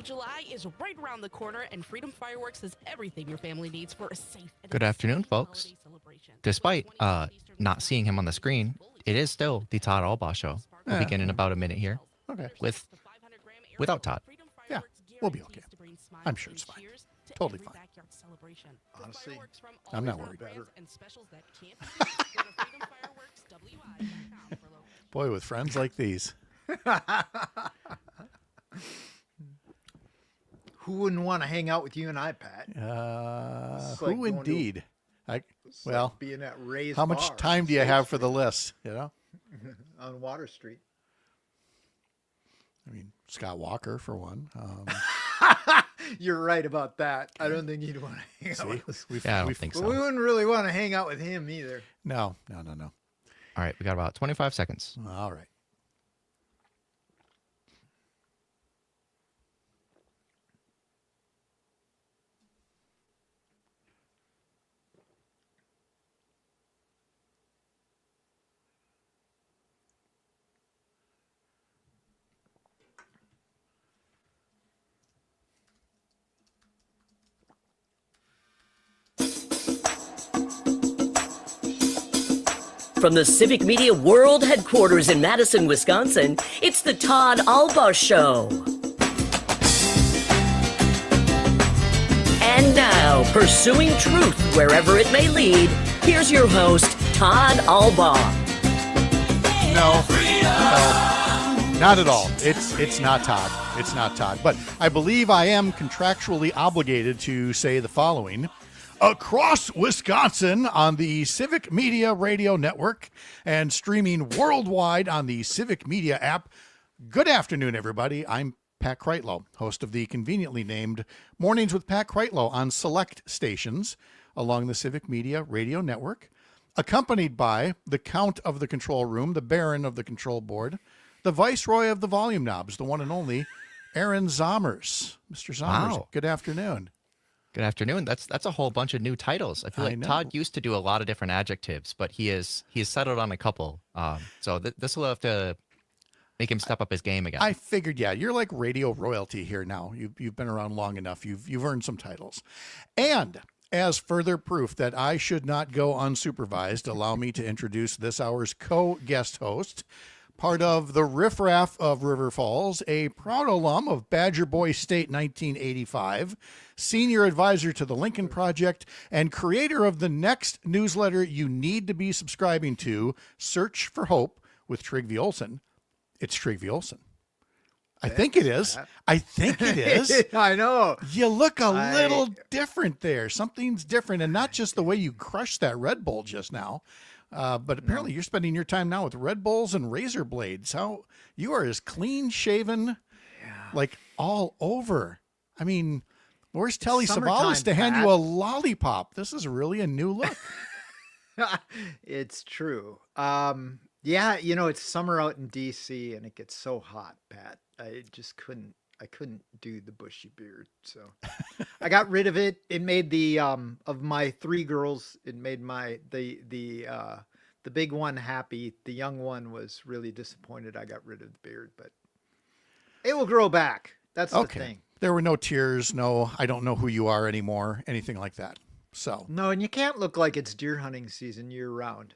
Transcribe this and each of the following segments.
of July is right around the corner, and Freedom Fireworks is everything your family needs for a safe and Good afternoon, folks. holiday celebration. Despite not seeing him on the screen, it is still the Todd Allbaugh Show. We'll begin in about a minute here Okay. without Todd. Yeah, we'll be okay. I'm sure it's fine. Totally fine. Honestly, I'm not worried. Boy, with friends like these. who wouldn't want to hang out with you and I, Pat? Who going indeed? It's Well, like being at Ray's how much bar time on do you State have for Street the list? You know, on Water Street? I mean, Scott Walker for one. You're right about that. I don't think you'd want to hang out with us. Yeah, I don't think But so. we wouldn't really want to hang out with him either. No. All right, we got about 25 seconds. All right. From the Civic Media World Headquarters in Madison, Wisconsin, it's the Todd Allbaugh Show. And now, pursuing truth wherever it may lead, here's your host, Todd Allbaugh. No, not at all. It's not Todd. It's not Todd. But I believe I am contractually obligated to say the following. Across Wisconsin on the Civic Media Radio Network and streaming worldwide on the Civic Media app. Good afternoon, everybody. I'm Pat Kreitlow, host of the conveniently named Mornings with Pat Kreitlow on select stations along the Civic Media Radio Network, accompanied by the Count of the Control Room, the Baron of the Control Board, the Viceroy of the Volume Knobs, the one and only Aaron Zommers. Mr. Zommers, Wow. Good afternoon. Good afternoon. That's a whole bunch of new titles. I feel I like know. Todd used to do a lot of different adjectives, but he has settled on a couple. So this will have to make him step up his game again. I figured, yeah, you're like radio royalty here now. You've been around long enough. You've earned some titles. And as further proof that I should not go unsupervised, allow me to introduce this hour's co-guest host, part of the riffraff of River Falls, a proud alum of Badger Boy State 1985, senior advisor to the Lincoln Project, and creator of the next newsletter you need to be subscribing to, Search for Hope with Trigby Olson. It's Trigby Olson. I think it is. I think it is. I know. You look a little different there. Something's different, and not just the way you crushed that Red Bull just now. But apparently you're spending your time now with Red Bulls and razor blades. How you are as clean shaven, like all over. I mean, where's Telly Summertime, Savalas to hand Pat. you a lollipop? This is really a new look. It's true. Yeah, it's summer out in DC and it gets so hot, Pat. I couldn't do the bushy beard. So I got rid of it. It made the of my three girls, it made the big one happy. The young one was really disappointed I got rid of the beard, but it will grow back. That's the thing. There were no tears, no I don't know who you are anymore, anything like that. So No, and you can't look like it's deer hunting season year round.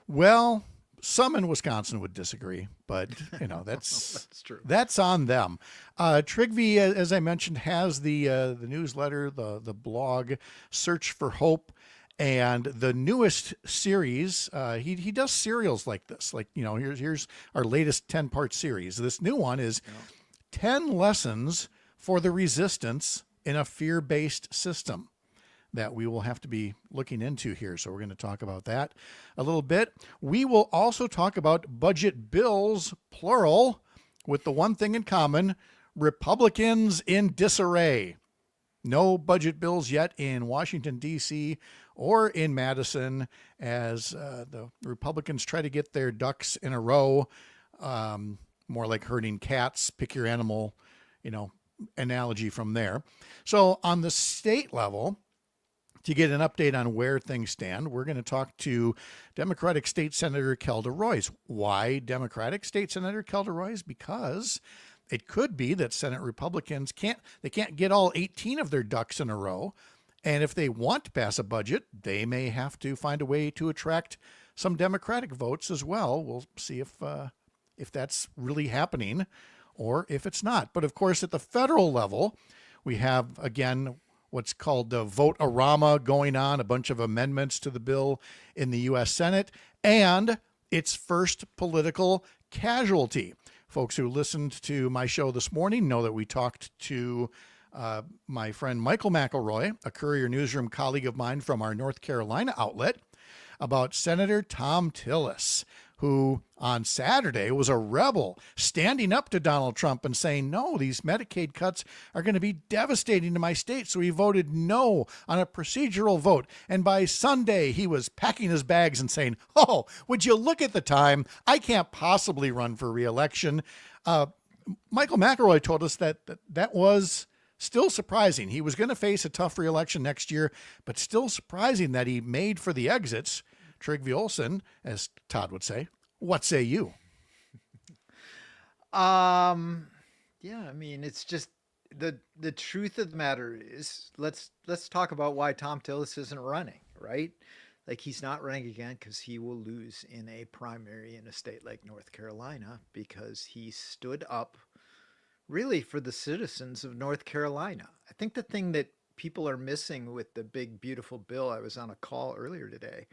well, some in Wisconsin would disagree, but That's true. That's on them. Trigby, as I mentioned, has the newsletter, the blog, Search for Hope, and the newest series. He does serials like this. Like here's our latest 10-part series. This new one is 10 lessons for the resistance in a fear-based system that we will have to be looking into here. So we're going to talk about that a little bit. We will also talk about budget bills, plural, with the one thing in common: Republicans in disarray. No budget bills yet in Washington, D.C. or in Madison as the Republicans try to get their ducks in a row, more like herding cats. Pick your animal, analogy from there. So on the state level, to get an update on where things stand, we're going to talk to Democratic State Senator Kelda Roys. Why Democratic State Senator Kelda Roys? Because it could be that Senate Republicans can't get all 18 of their ducks in a row. And if they want to pass a budget, they may have to find a way to attract some Democratic votes as well. We'll see if that's really happening or if it's not. But of course, at the federal level, we have, again, what's called the vote-a-rama going on, a bunch of amendments to the bill in the U.S. Senate, and its first political casualty. Folks who listened to my show this morning know that we talked to my friend Michael McElroy, a Courier Newsroom colleague of mine from our North Carolina outlet, about Senator Tom Tillis, who on Saturday was a rebel standing up to Donald Trump and saying, no, these Medicaid cuts are going to be devastating to my state. So he voted no on a procedural vote. And by Sunday, he was packing his bags and saying, oh, would you look at the time? I can't possibly run for re-election. Michael McElroy told us that was still surprising. He was going to face a tough re-election next year, but still surprising that he made for the exits. Trygve Olsen, as Todd would say, what say you? Yeah, I mean, it's just the truth of the matter is, let's talk about why Tom Tillis isn't running, right? Like, he's not running again because he will lose in a primary in a state like North Carolina, because he stood up really for the citizens of North Carolina. I think the thing that people are missing with the big, beautiful bill, I was on a call earlier today,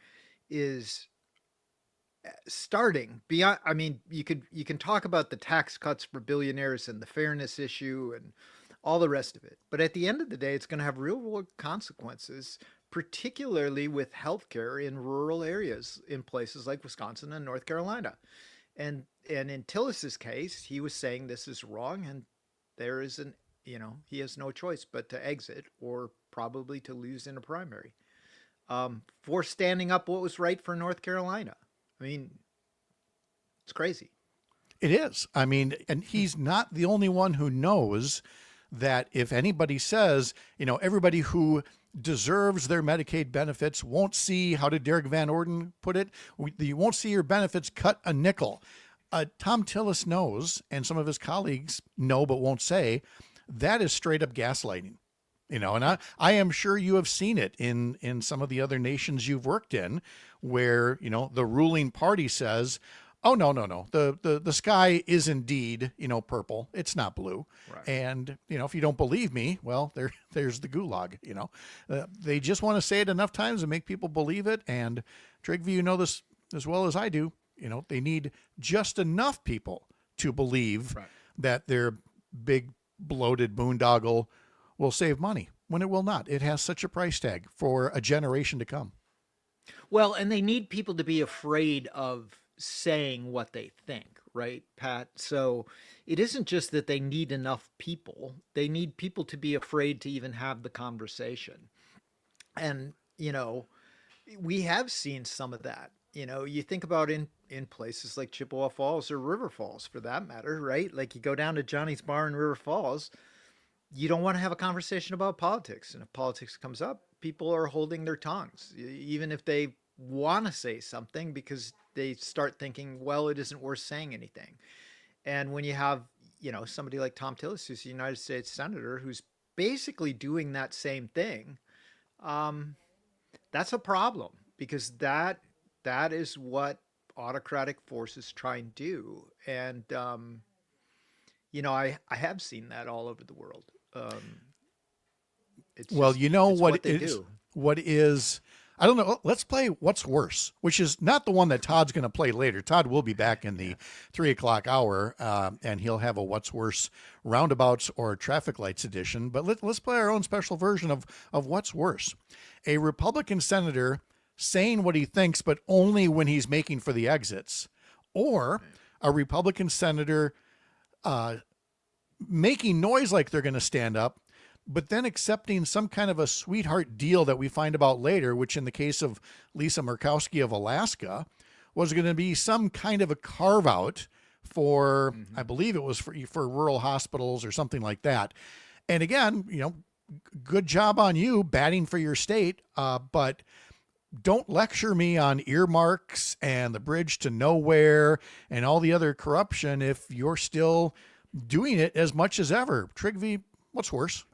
is starting beyond. I mean, you can talk about the tax cuts for billionaires and the fairness issue and all the rest of it, but at the end of the day, it's going to have real world consequences, particularly with healthcare in rural areas in places like Wisconsin and North Carolina. And in Tillis's case, he was saying this is wrong, and there is he has no choice but to exit or probably to lose in a primary for standing up what was right for North Carolina. I mean, it's crazy. It is. I mean, and he's not the only one who knows that if anybody says, everybody who deserves their Medicaid benefits won't see, how did Derek Van Orden put it? You won't see your benefits cut a nickel. Tom Tillis knows, and some of his colleagues know but won't say, that is straight up gaslighting. And I am sure you have seen it in some of the other nations you've worked in, where, the ruling party says, oh, no. The sky is indeed, purple. It's not blue. Right. And, if you don't believe me, well, there's the gulag, they just want to say it enough times to make people believe it. And Trygve, you know this as well as I do. They need just enough people to believe that their big bloated boondoggle will save money when it will not. It has such a price tag for a generation to come. Well, and they need people to be afraid of saying what they think, right, Pat? So it isn't just that they need enough people. They need people to be afraid to even have the conversation. And, we have seen some of that. You think about in places like Chippewa Falls or River Falls, for that matter, right? Like, you go down to Johnny's Bar in River Falls, you don't want to have a conversation about politics. And if politics comes up, people are holding their tongues, even if they want to say something, because they start thinking, well, it isn't worth saying anything. And when you have, somebody like Tom Tillis, who's a United States Senator, who's basically doing that same thing, that's a problem, because that is what autocratic forces try and do. And, I have seen that all over the world. It's well, just, what is, I don't know. Let's play What's Worse, which is not the one that Todd's going to play later. Todd will be back in the 3:00 hour, and he'll have a What's Worse roundabouts or traffic lights edition. But let's play our own special version of What's Worse. A Republican senator saying what he thinks, but only when he's making for the exits, or a Republican senator making noise like they're going to stand up, but then accepting some kind of a sweetheart deal that we find about later, which in the case of Lisa Murkowski of Alaska was going to be some kind of a carve out for, I believe it was for rural hospitals or something like that. And again, good job on you batting for your state. But don't lecture me on earmarks and the bridge to nowhere and all the other corruption if you're still doing it as much as ever. Trigvi, what's worse?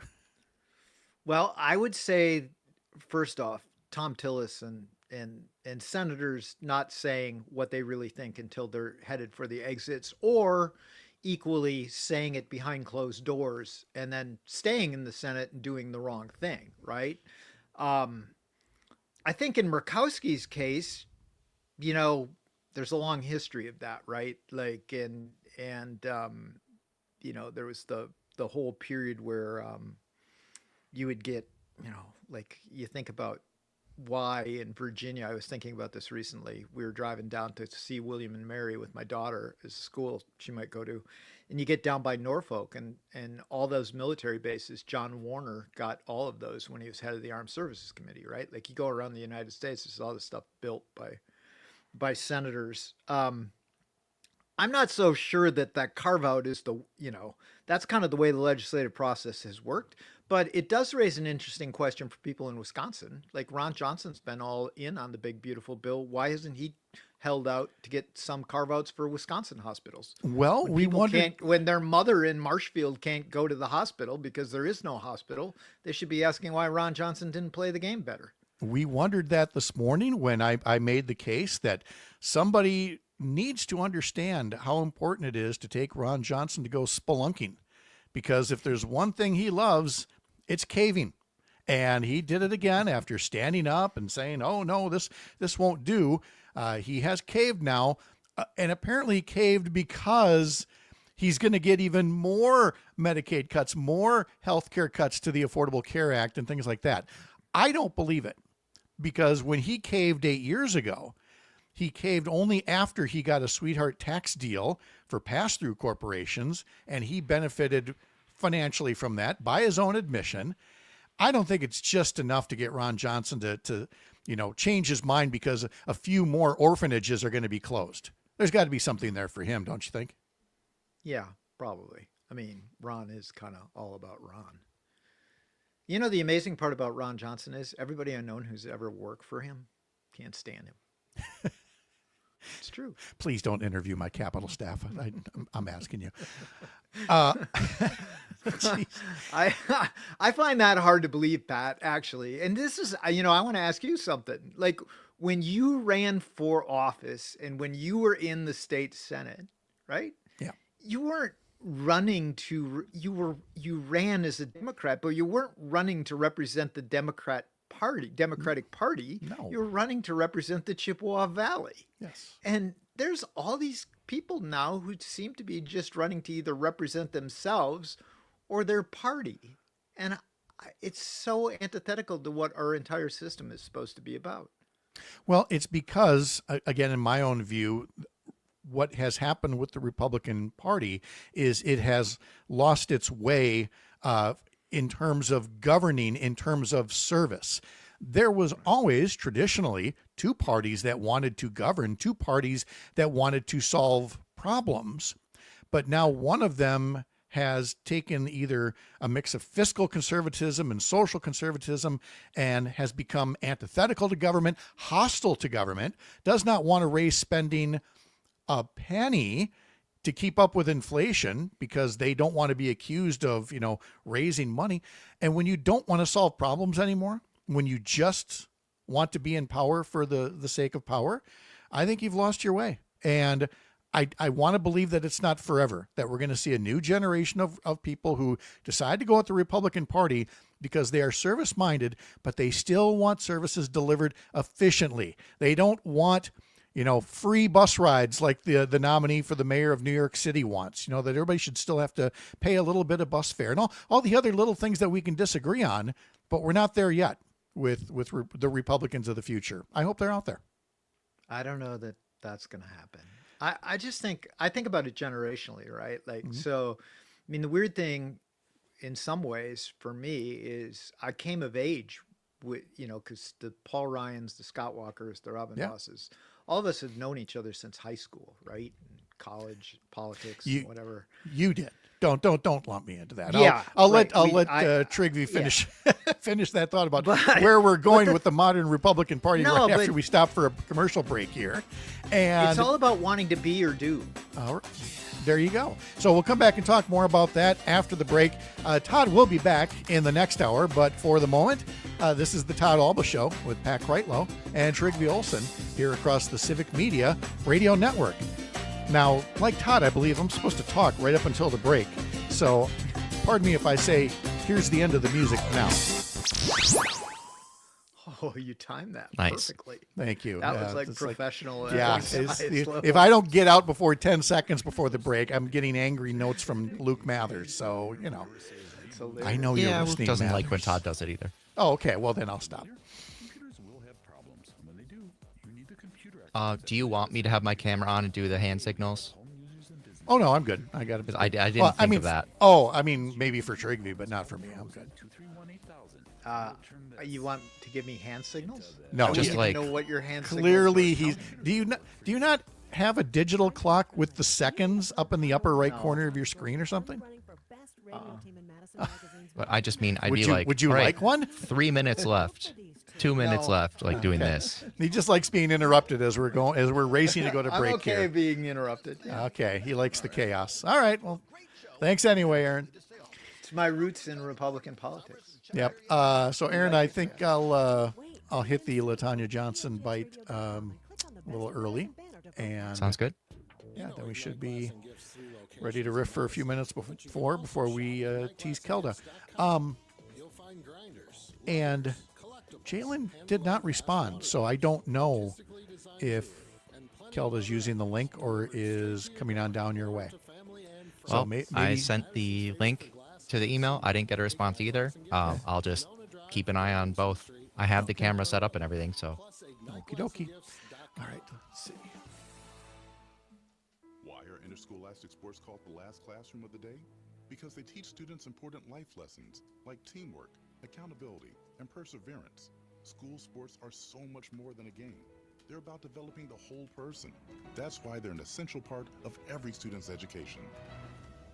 Well, I would say, first off, Tom Tillis and senators not saying what they really think until they're headed for the exits, or equally saying it behind closed doors and then staying in the Senate and doing the wrong thing, right? Um, I think in Murkowski's case, you know, there's a long history of that, right? Like, you know, there was the whole period where you would get, you know, like you think about why in Virginia. I was thinking about this recently. We were driving down to see William and Mary with my daughter as a school she might go to. And you get down by Norfolk and all those military bases, John Warner got all of those when he was head of the Armed Services Committee, right? Like you go around the United States, there's all this stuff built by senators. I'm not so sure that that carve out is the, you know, that's kind of the way the legislative process has worked. But it does raise an interesting question for people in Wisconsin. Like Ron Johnson's been all in on the big, beautiful bill. Why hasn't he held out to get some carve outs for Wisconsin hospitals? Well, When we people wondered. can't, when their mother in Marshfield can't go to the hospital because there is no hospital, they should be asking why Ron Johnson didn't play the game better. We wondered that this morning when I made the case that somebody needs to understand how important it is to take Ron Johnson to go spelunking. Because if there's one thing he loves, it's caving. And he did it again after standing up and saying, oh, no, this won't do. He has caved now, and apparently caved because he's going to get even more Medicaid cuts, more health care cuts to the Affordable Care Act and things like that. I don't believe it, because when he caved 8 years ago, he caved only after he got a sweetheart tax deal for pass-through corporations, and he benefited financially from that by his own admission. I don't think it's just enough to get Ron Johnson to change his mind because a few more orphanages are going to be closed. There's got to be something there for him, don't you think? Yeah, probably. I mean, Ron is kind of all about Ron. You know, the amazing part about Ron Johnson is everybody I've known who's ever worked for him can't stand him. It's true. Please don't interview my Capitol staff. I'm asking you. I find that hard to believe, Pat, actually. And this is, I want to ask you something. Like when you ran for office and when you were in the state Senate, right? Yeah. You weren't running you ran as a Democrat, but you weren't running to represent the Democratic Party. No. You're running to represent the Chippewa Valley. Yes. And there's all these people now who seem to be just running to either represent themselves or their party. And it's so antithetical to what our entire system is supposed to be about. Well, it's because, again, in my own view, what has happened with the Republican Party is it has lost its way in terms of governing, in terms of service. There was always traditionally two parties that wanted to govern, two parties that wanted to solve problems. But now one of them has taken either a mix of fiscal conservatism and social conservatism and has become antithetical to government, hostile to government, does not want to raise spending a penny to keep up with inflation because they don't want to be accused of, raising money. And when you don't want to solve problems anymore, when you just want to be in power for the sake of power, I think you've lost your way. And I want to believe that it's not forever, that we're going to see a new generation of people who decide to go with the Republican Party because they are service-minded, but they still want services delivered efficiently. They don't want free bus rides like the nominee for the mayor of New York City wants, that everybody should still have to pay a little bit of bus fare and all the other little things that we can disagree on, but we're not there yet with the Republicans of the future. I hope they're out there. I don't know that that's going to happen. I just think about it generationally, right? Like, So, I mean, the weird thing in some ways for me is I came of age with, because the Paul Ryans, the Scott Walkers, the Robin Bosses, all of us have known each other since high school, right? College, politics, whatever. You did. Don't lump me into that. Yeah, I'll right. let Trigvi finish finish that thought about where we're going with the modern Republican Party after we stop for a commercial break here. And it's all about wanting to be or do. There you go. So we'll come back and talk more about that after the break. Todd will be back in the next hour, but for the moment, this is the Todd Allbaugh Show with Pat Kreitlow and Trigvi Olson here across the Civic Media Radio Network. Now, like Todd, I believe I'm supposed to talk right up until the break. So, pardon me if I say, here's the end of the music now. Oh, you timed that Nice. perfectly. Thank you. That was like professional. If I don't get out before 10 seconds before the break, I'm getting angry notes from Luke Mathers. So, I know you're listening. Luke doesn't Mathers. like when Todd does it either. Oh, okay. Well, then I'll stop. Do you want me to have my camera on and do the hand signals? Oh, no, I'm good. I got it. I didn't think of that. Oh, I mean, maybe for Trigvi, but not for me. I'm good. You want to give me hand signals? No, I just don't like even know what your hand clearly signals are. do you not have a digital clock with the seconds up in the upper right corner of your screen or something? But I just mean, would you all right, like one? 3 minutes left. 2 minutes left, like doing this. He just likes being interrupted as we're racing to go to break I'm okay here. being interrupted. Yeah. Okay, he likes the chaos. All right, well, thanks anyway, Aaron. It's my roots in Republican politics. Yep. So, Aaron, I think I'll hit the LaTanya Johnson bite a little early, and Sounds good. yeah, then we should be ready to riff for a few minutes before we tease Kelda. And Jalen did not respond, so I don't know if Kelda's using the link or is coming on down your way. So Well, maybe I sent the link to the email. I didn't get a response either. I'll just keep an eye on both. I have the camera set up and everything, so. Okie dokie. All right, let's see. Why are interscholastic sports called the last classroom of the day? Because they teach students important life lessons like teamwork, accountability, and perseverance. School sports are so much more than a game. They're about developing the whole person. That's why they're an essential part of every student's education.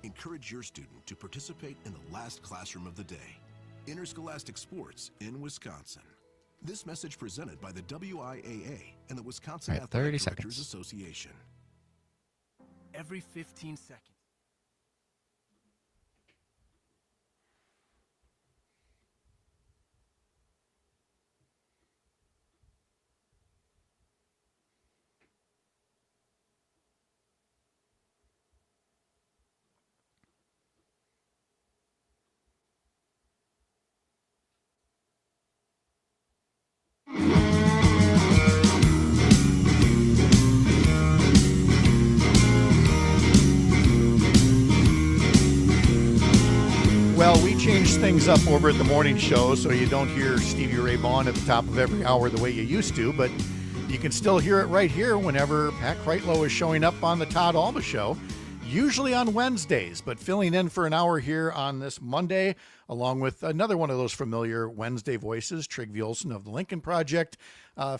Encourage your student to participate in the last classroom of the day. Interscholastic sports in Wisconsin. This message presented by the WIAA and the Wisconsin All right, Athletic 30 Directors seconds. Association. Every 15 seconds. Well, we changed things up over at the morning show, so you don't hear Stevie Ray Vaughan at the top of every hour the way you used to, but you can still hear it right here whenever Pat Kreitlow is showing up on the Todd Allbaugh Show, usually on Wednesdays, but filling in for an hour here on this Monday, along with another one of those familiar Wednesday voices, Trigvi Olson of the Lincoln Project,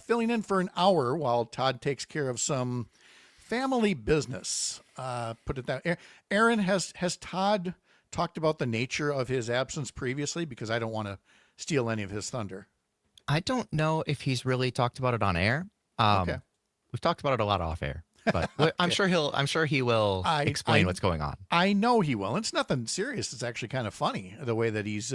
filling in for an hour while Todd takes care of some family business. Put it that. Aaron, has Todd talked about the nature of his absence previously? Because I don't want to steal any of his thunder. I don't know if he's really talked about it on air. Okay. We've talked about it a lot off air, but I'm sure he will explain what's going on. I know he will. It's nothing serious. It's actually kind of funny the way that he's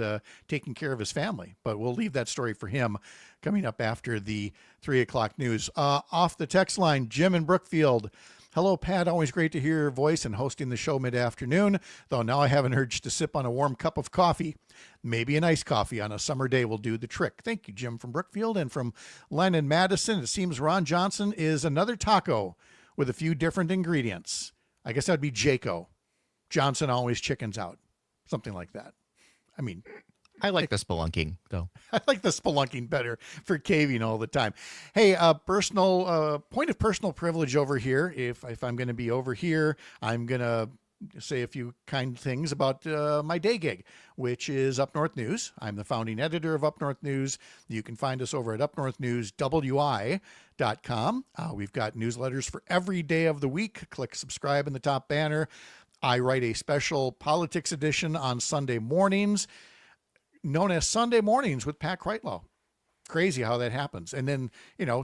taking care of his family, but we'll leave that story for him coming up after the 3:00 news. Off the text line, Jim in Brookfield. Hello, Pat. Always great to hear your voice and hosting the show mid-afternoon, though now I have an urge to sip on a warm cup of coffee. Maybe an iced coffee on a summer day will do the trick. Thank you, Jim from Brookfield. And from Len in Madison, it seems Ron Johnson is another taco with a few different ingredients. I guess that would be Jaco. Johnson always chickens out. Something like that. I mean, I like the spelunking, though. I like the spelunking better for caving all the time. Hey, personal point of personal privilege over here. If I'm going to be over here, I'm going to say a few kind things about my day gig, which is Up North News. I'm the founding editor of Up North News. You can find us over at upnorthnewswi.com. We've got newsletters for every day of the week. Click subscribe in the top banner. I write a special politics edition on Sunday mornings, known as Sunday Mornings with Pat Kreitlow. Crazy how that happens. And then,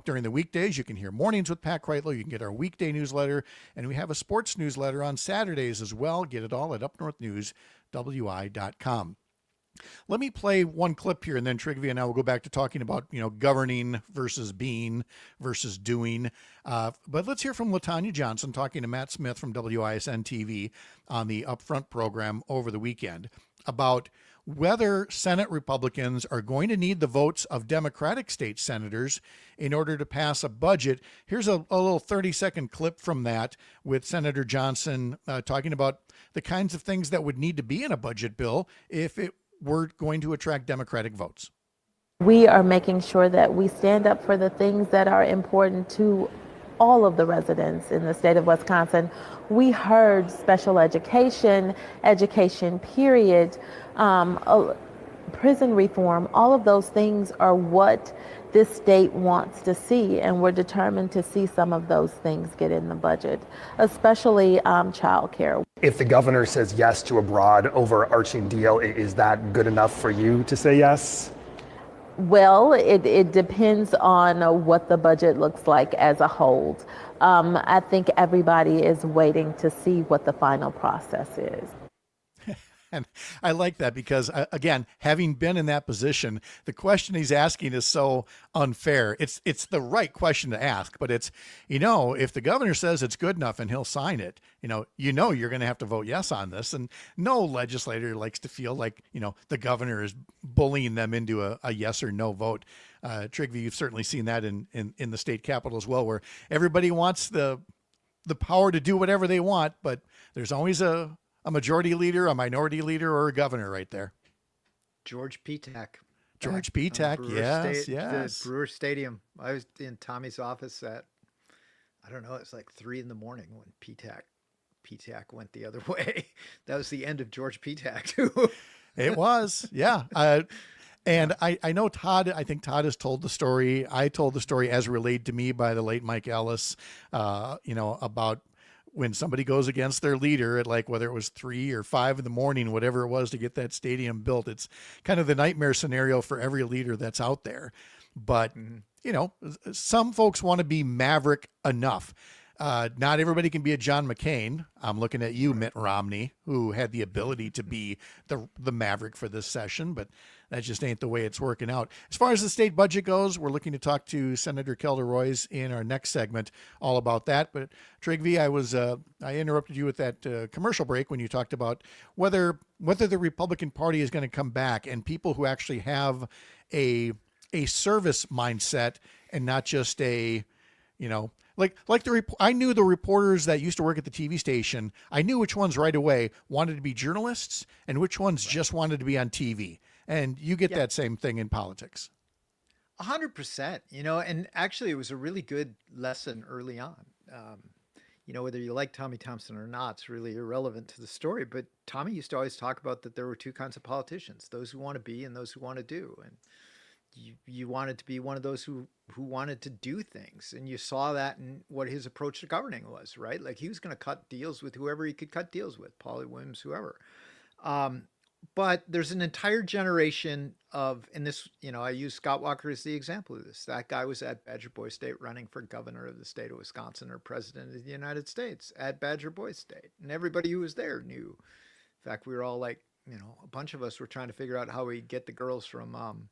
during the weekdays, you can hear Mornings with Pat Kreitlow. You can get our weekday newsletter, and we have a sports newsletter on Saturdays as well. Get it all at upnorthnewswi.com. Let me play one clip here, and then Trigvi and I will go back to talking about, governing versus being versus doing. But let's hear from LaTanya Johnson talking to Matt Smith from WISN TV on the Upfront program over the weekend about whether Senate Republicans are going to need the votes of Democratic state senators in order to pass a budget. Here's a little 30-second clip from that with Senator Johnson talking about the kinds of things that would need to be in a budget bill if it were going to attract Democratic votes. We are making sure that we stand up for the things that are important to all of the residents in the state of Wisconsin. We heard special education period, prison reform, all of those things are what this state wants to see, and we're determined to see some of those things get in the budget, especially child care. If the governor says yes to a broad overarching deal, is that good enough for you to say yes? Well, it depends on what the budget looks like as a whole. I think everybody is waiting to see what the final process is. And I like that because, again, having been in that position, the question he's asking is so unfair. It's the right question to ask, but it's, if the governor says it's good enough and he'll sign it, you're going to have to vote yes on this. And no legislator likes to feel like, the governor is bullying them into a yes or no vote. Trigvi, you've certainly seen that in the state capitol as well, where everybody wants the power to do whatever they want, but there's always a majority leader, a minority leader, or a governor right there. George Petak. George Petak, yes. The Brewer Stadium. I was in Tommy's office at, I don't know, it was like 3 a.m. when Petak went the other way. That was the end of George Petak, too. It was, yeah. And I know Todd, I think Todd has told the story. I told the story as relayed to me by the late Mike Ellis, about when somebody goes against their leader at whether it was 3 or 5 a.m, whatever it was to get that stadium built. It's kind of the nightmare scenario for every leader that's out there. But, some folks want to be maverick enough. Not everybody can be a John McCain. I'm looking at you, Mitt Romney, who had the ability to be the maverick for this session, but that just ain't the way it's working out. As far as the state budget goes, we're looking to talk to Senator Kelder Roys in our next segment all about that. But Trigvi, I interrupted you with that commercial break when you talked about whether the Republican Party is going to come back and people who actually have a service mindset and not just I knew the reporters that used to work at the TV station. I knew which ones right away wanted to be journalists and which ones just wanted to be on TV. And you get that same thing in politics. 100%, and actually it was a really good lesson early on. Whether you like Tommy Thompson or not, it's really irrelevant to the story. But Tommy used to always talk about that there were two kinds of politicians, those who want to be and those who want to do. And you wanted to be one of those who wanted to do things. And you saw that in what his approach to governing was, right? Like he was going to cut deals with whoever he could cut deals with, Polly Williams, whoever. But there's an entire generation of, and this, I use Scott Walker as the example of this. That guy was at Badger Boy State running for governor of the state of Wisconsin or president of the United States at Badger Boy State. And everybody who was there knew. In fact, we were all like, a bunch of us were trying to figure out how we get the girls from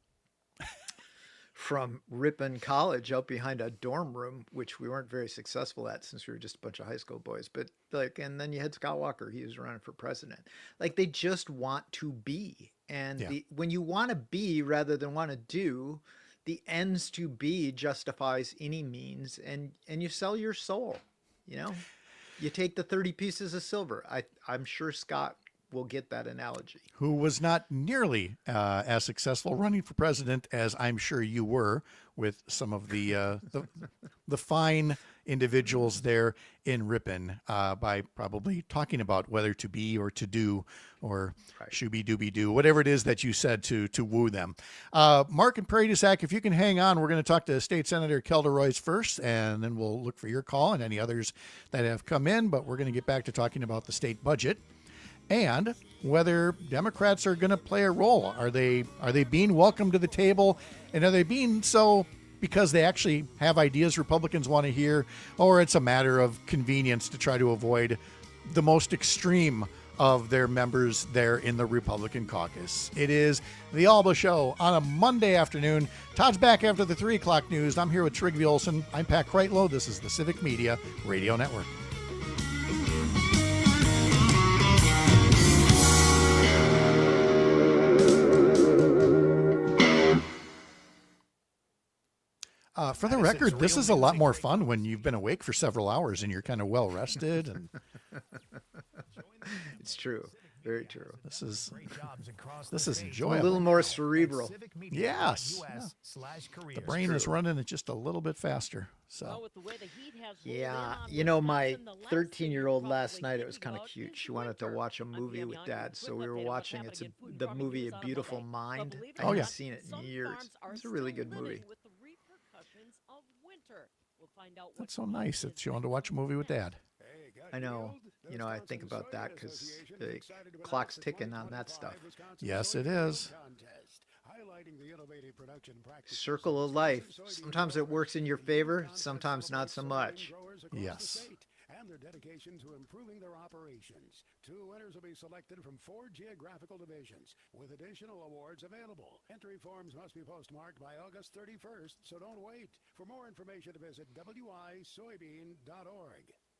Ripon College out behind a dorm room, which we weren't very successful at since we were just a bunch of high school boys. But and then you had Scott Walker, he was running for president. They just want to be. And when you want to be rather than want to do, the ends to be justifies any means, and you sell your soul, you take the 30 pieces of silver. I'm sure Scott will get that analogy. Who was not nearly as successful running for president as I'm sure you were with some of the fine individuals there in Ripon by probably talking about whether to be or to do or shooby dooby doo, whatever it is that you said to woo them. Mark and Prairie du Sac, if you can hang on, we're going to talk to State Senator Kelda Royce first, and then we'll look for your call and any others that have come in. But we're going to get back to talking about the state budget and whether Democrats are going to play a role. Are they being welcomed to the table, and are they being so because they actually have ideas Republicans want to hear, or it's a matter of convenience to try to avoid the most extreme of their members there in the Republican caucus? It is the Allbaugh Show on a Monday afternoon. Todd's back after the 3 o'clock news. I'm here with Trigby Olson. I'm Pat Kreitlow. This is the Civic Media Radio Network. For the record, this is a lot more fun when you've been awake for several hours and you're kind of well rested. And it's true. Very true. This is enjoyable. A little more cerebral. Yes. The brain is running it just a little bit faster. So. Yeah. My 13-year-old last night, it was kind of cute. She wanted to watch a movie with Dad, so we were watching the movie A Beautiful Mind. I haven't seen it in years. It's a really good movie. That's so nice that you wanted to watch a movie with Dad. I know. I think about that because the clock's ticking on that stuff. Yes, it is. Circle of life. Sometimes it works in your favor, sometimes not so much. Yes. And their dedication to improving their operations. 2 winners will be selected from 4 geographical divisions, with additional awards available. Entry forms must be postmarked by August 31st, so don't wait. For more information, visit wisoybean.org.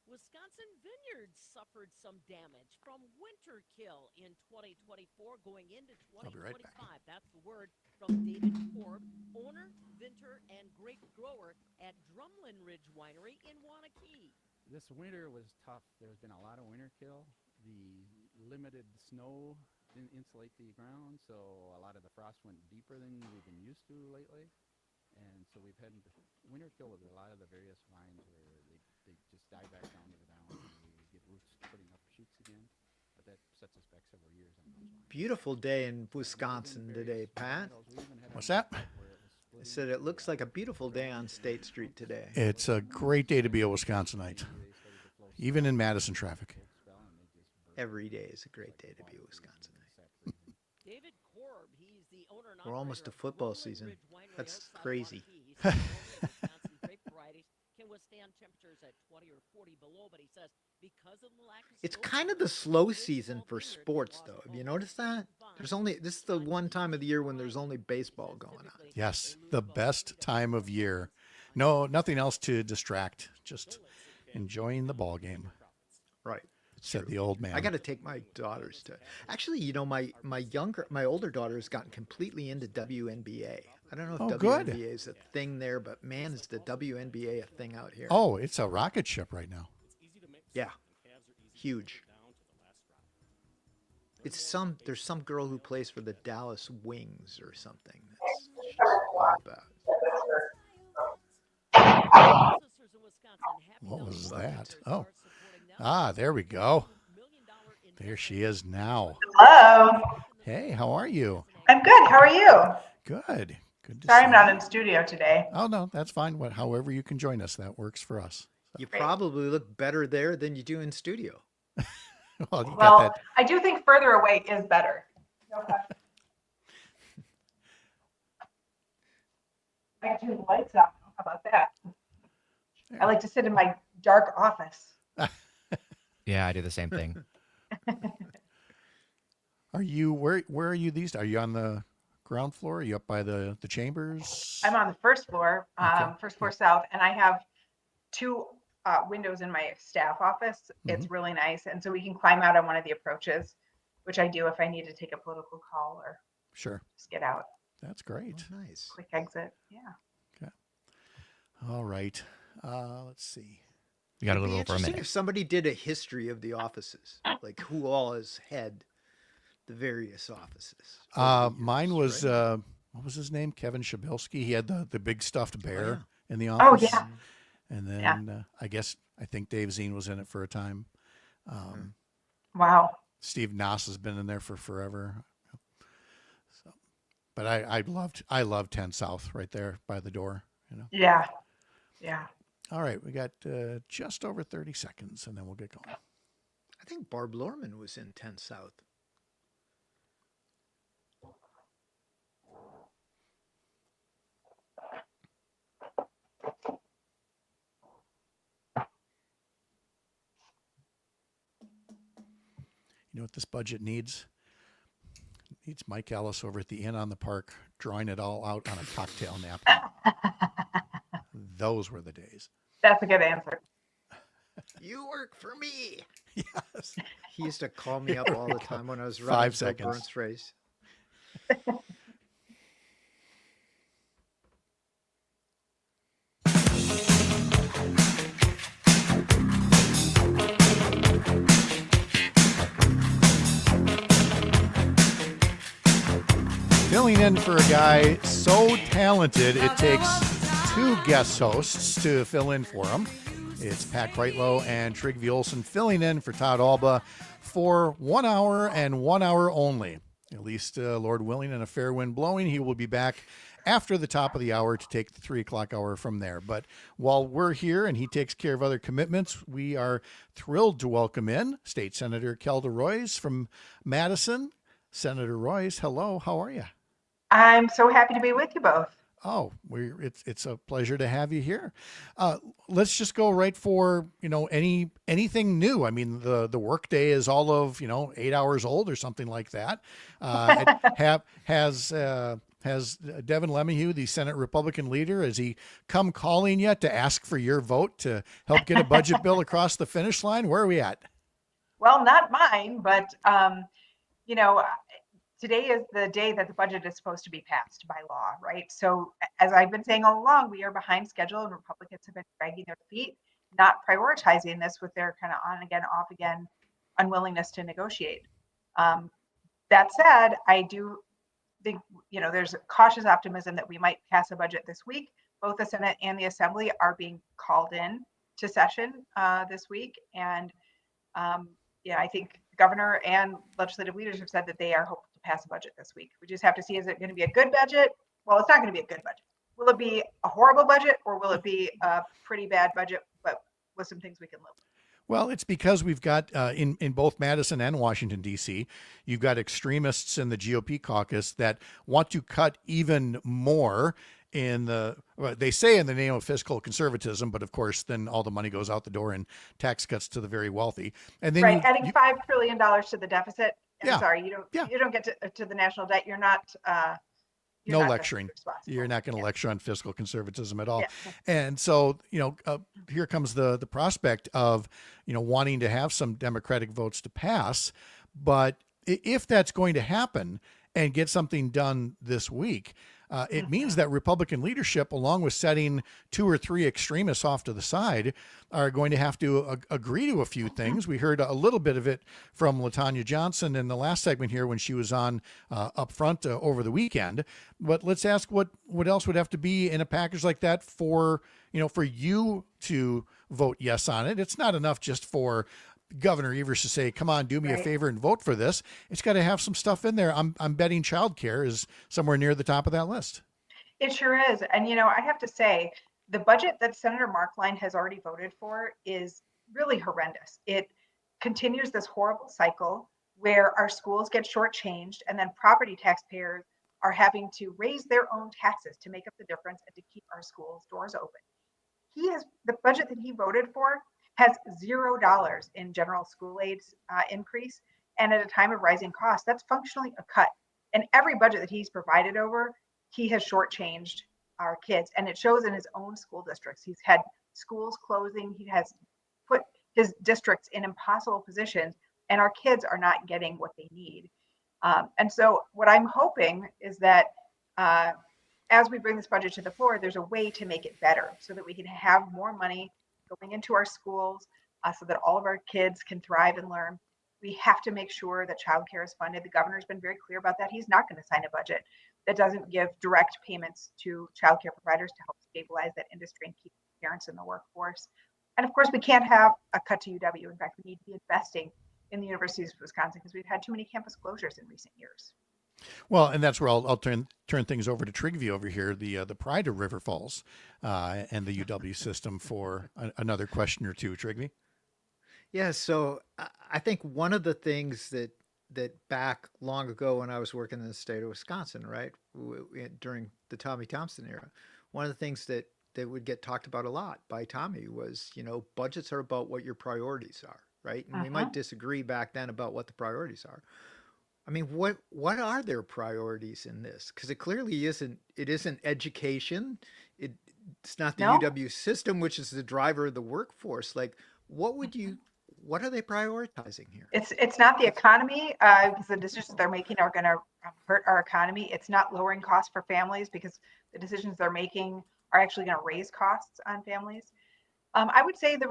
Wisconsin vineyards suffered some damage from winter kill in 2024 going into 2025. That's the word from David Korb, owner, vintner, and grape grower at Drumlin Ridge Winery in Wanakee. This winter was tough. There's been a lot of winter kill. The limited snow didn't insulate the ground, so a lot of the frost went deeper than we've been used to lately. And so we've had winter kill with a lot of the various vines where they just die back down to the ground and we get roots putting up shoots again. But that sets us back several years on those vines. Beautiful day in Wisconsin today, Pat. What's that? I said it looks like a beautiful day on State Street today. It's a great day to be a Wisconsinite, even in Madison traffic. Every day is a great day to be a Wisconsinite. David Korb, he's the owner and We're almost to football season. That's crazy. Can withstand temperatures at 20 or 40 below, but he says because of the lack of It's kind of the slow season for sports, though. Have you noticed that? This is the one time of the year when there's only baseball going on. Yes, the best time of year. No, nothing else to distract. Just enjoying the ball game. Right. Said the old man. I got to take my daughters to. Actually, my older daughter has gotten completely into WNBA. I don't know if WNBA is a thing there, but man, is the WNBA a thing out here. Oh, it's a rocket ship right now. Yeah, huge. There's some girl who plays for the Dallas Wings or something. What was that? Oh, there we go. There she is now. Hello. Hey, how are you? I'm good. How are you? Good. Good to Sorry see I'm not you. in studio today. Oh, no, that's fine. However you can join us, that works for us. You probably look better there than you do in studio. Well, you got Well, that. I do think further away is better. No question. I got your lights out. How about that? I like to sit in my dark office. Yeah, I do the same thing. Are you where are you these days? Are you on the ground floor? Are you up by the chambers? I'm on the first floor, first floor south, and I have 2 windows in my staff office. It's really nice, and so we can climb out on one of the approaches, which I do if I need to take a political call or just get out. That's great. Oh, nice. Quick exit. Yeah. Okay. All right. Let's see. We got a It'd be little over a interesting minute. if somebody did a history of the offices, like who all has had the various offices. Mine was what was his name? Kevin Shabilsky. He had the big stuffed bear in the Oh, office. yeah. And then I think Dave Zine was in it for a time. Wow. Steve Noss has been in there for forever. So, but I loved 10 South right there by the door, you know. Yeah. Yeah. All right, we got just over 30 seconds, and then we'll get going. I think Barb Lorman was in 10 South. You know what this budget needs? It needs Mike Ellis over at the Inn on the Park drawing it all out on a cocktail napkin. Those were the days. That's a good answer. You work for me. Yes. He used to call me up all the time when I was 5 running Bill seconds. Burns race. Filling in for a guy so talented, it takes 2 guest hosts to fill in for him. It's Pat Kreitlow and Trygve Olsen filling in for Todd Allbaugh for 1 hour and 1 hour only. At least, Lord willing and a fair wind blowing, he will be back after the top of the hour to take the 3 o'clock hour from there. But while we're here and he takes care of other commitments, we are thrilled to welcome in State Senator Kelda Roys from Madison. Senator Roys, hello, how are you? I'm so happy to be with you both. Oh, it's a pleasure to have you here. Let's just go right for, anything new. I mean, the workday is all of, 8 hours old or something like that. Has Devin LeMahieu, the Senate Republican leader, has he come calling yet to ask for your vote to help get a budget bill across the finish line? Where are we at? Well, not mine, but, today is the day that the budget is supposed to be passed by law, right? So as I've been saying all along, we are behind schedule and Republicans have been dragging their feet, not prioritizing this with their kind of on again, off again unwillingness to negotiate. That said, I do think, there's cautious optimism that we might pass a budget this week. Both the Senate and the Assembly are being called in to session this week. And I think the governor and legislative leaders have said that they are hoping to pass a budget this week. We just have to see, is it going to be a good budget? Well, it's not going to be a good budget. Will it be a horrible budget or will it be a pretty bad budget, but with some things we can live with? Well, it's because we've got in both Madison and Washington, D.C., you've got extremists in the GOP caucus that want to cut even more they say in the name of fiscal conservatism, but of course, then all the money goes out the door in tax cuts to the very wealthy. And then adding $5 trillion to the deficit. Yeah. I'm sorry, you don't get to the national debt. You're not. No lecturing. You're not going to lecture on fiscal conservatism at all. Yeah. And so, here comes the prospect of, wanting to have some Democratic votes to pass. But if that's going to happen and get something done this week, it means that Republican leadership, along with setting 2 or 3 extremists off to the side, are going to have to agree to a few things. We heard a little bit of it from LaTanya Johnson in the last segment here when she was on up front over the weekend. But let's ask what else would have to be in a package like that for you to vote yes on it. It's not enough just for Governor Evers to say, come on, do me a favor and vote for this. It's got to have some stuff in there. I'm betting childcare is somewhere near the top of that list. It sure is. And, I have to say, the budget that Senator Markline has already voted for is really horrendous. It continues this horrible cycle where our schools get shortchanged and then property taxpayers are having to raise their own taxes to make up the difference and to keep our schools' doors open. The budget that he voted for has $0 in general school aids increase. And at a time of rising costs, that's functionally a cut. And every budget that he's provided over, he has shortchanged our kids. And it shows in his own school districts. He's had schools closing. He has put his districts in impossible positions, and our kids are not getting what they need. And so what I'm hoping is that as we bring this budget to the floor, there's a way to make it better so that we can have more money going into our schools so that all of our kids can thrive and learn. We have to make sure that childcare is funded. The governor's been very clear about that. He's not going to sign a budget that doesn't give direct payments to childcare providers to help stabilize that industry and keep parents in the workforce. And of course, we can't have a cut to UW. In fact, we need to be investing in the universities of Wisconsin because we've had too many campus closures in recent years. Well, and that's where I'll turn things over to Trigvie over here, the pride of River Falls and the UW system for another question or two. Trigvie? Yeah, so I think one of the things that back long ago when I was working in the state of Wisconsin, right, during the Tommy Thompson era, one of the things that would get talked about a lot by Tommy was, budgets are about what your priorities are, right? And we might disagree back then about what the priorities are. I mean, what are their priorities in this? Because it clearly isn't. It isn't education. It's not the UW system, which is the driver of the workforce. Like, what are they prioritizing here? It's not the economy because the decisions they're making are going to hurt our economy. It's not lowering costs for families because the decisions they're making are actually going to raise costs on families. I would say the